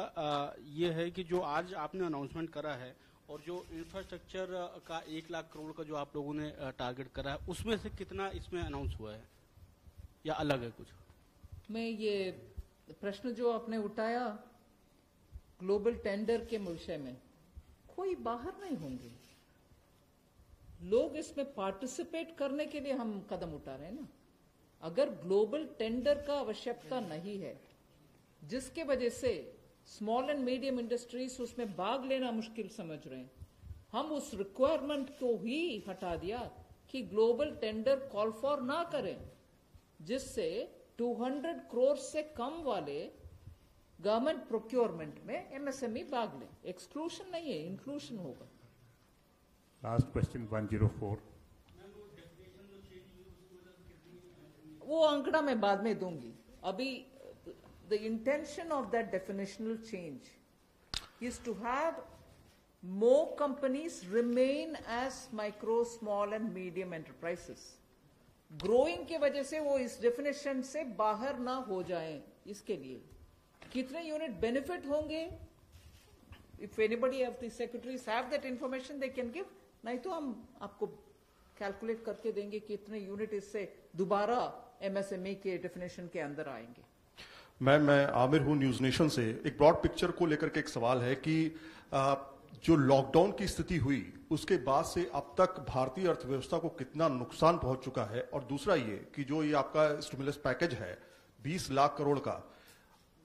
ये है कि जो आज आपने अनाउंसमेंट करा है और जो इंफ्रास्ट्रक्चर का 1 लाख करोड़ का जो आप लोगों ने टारगेट करा है, उसमें से कितना इसमें अनाउंस हुआ है या अलग है कुछ? मैं ये प्रश्न जो आपने उठाया ग्लोबल टेंडर के विषय में, कोई बाहर नहीं होंगे लोग, इसमें पार्टिसिपेट करने के लिए हम कदम उठा रहे हैं ना। अगर ग्लोबल टेंडर का आवश्यकता नहीं है, जिसके वजह से स्मॉल एंड मीडियम इंडस्ट्रीज उसमें भाग लेना मुश्किल समझ रहे हैं, हम उस रिक्वायरमेंट को ही हटा दिया कि ग्लोबल टेंडर कॉल फॉर ना करें, जिससे 200 करोड़ से कम वाले गवर्नमेंट प्रोक्योरमेंट में एमएसएमई भाग लें। एक्सक्लूशन नहीं है, इंक्लूशन होगा। Last question 104। वो आंकड़ा मैं बाद में दूंगी। अभी the intention of that definitional change is to have more companies remain as micro, small and medium enterprises. Growing के वजह से वो इस definition से बाहर ना हो जाएं, इसके लिए कितने यूनिट बेनिफिट होंगे, if anybody of the secretaries have that information they can give, नहीं तो हम आपको कैलकुलेट करके देंगे कितने यूनिट इससे दोबारा एमएसएमई के डेफिनेशन के अंदर आएंगे। मैं आमिर हूं न्यूज नेशन से। एक ब्रॉड पिक्चर को लेकर के एक सवाल है कि जो लॉकडाउन की स्थिति हुई उसके बाद से अब तक भारतीय अर्थव्यवस्था को कितना नुकसान पहुंच चुका है, और दूसरा ये कि जो ये आपका स्टिमुलस पैकेज है 20 लाख करोड़ का,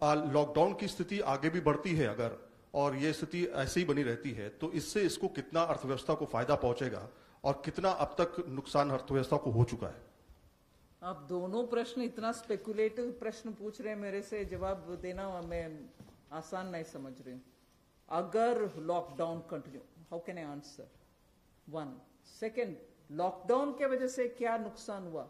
लॉकडाउन की स्थिति आगे भी बढ़ती है अगर, और ये स्थिति ऐसे ही बनी रहती है, तो इससे इसको कितना अर्थव्यवस्था को फायदा पहुंचेगा और कितना अब तक नुकसान अर्थव्यवस्था को हो चुका है? आप दोनों प्रश्न इतना स्पेकुलेटिव प्रश्न पूछ रहे हैं मेरे से, जवाब देना मैं आसान नहीं समझ रही हूँ। अगर lockdown continue, how can I answer? 1 second, lockdown के वजह से क्या नुकसान हुआ,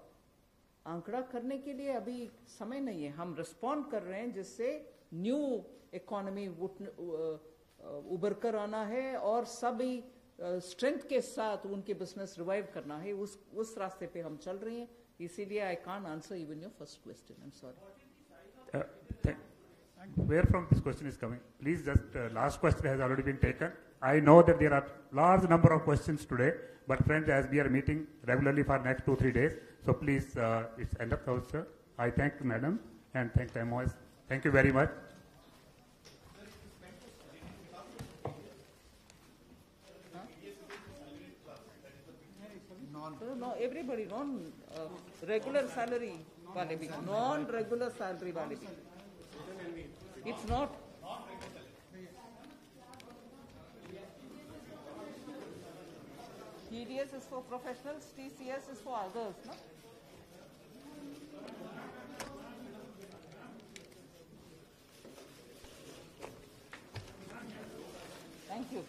आंकड़ा करने के लिए अभी समय नहीं है। हम रिस्पॉन्ड कर रहे हैं जिससे न्यू इकोनॉमी उभर कर आना है और सभी स्ट्रेंथ के साथ उनके बिजनेस रिवाइव करना है, उस रास्ते पे हम चल रहे हैं। इसीलिए I can't answer even your first question. I'm sorry. Where from this question is coming? Please just last question has already been taken. I know that there are large number of questions today, but friends, as we are meeting regularly for next 2-3 days, so please it's end of house, sir. I thank Madam and thank MOS. Thank you very much. No, everybody, regular salary वाले भी, non-regular salary वाले भी. It's not. TDS is for professionals, TCS is for others, no? Thank you.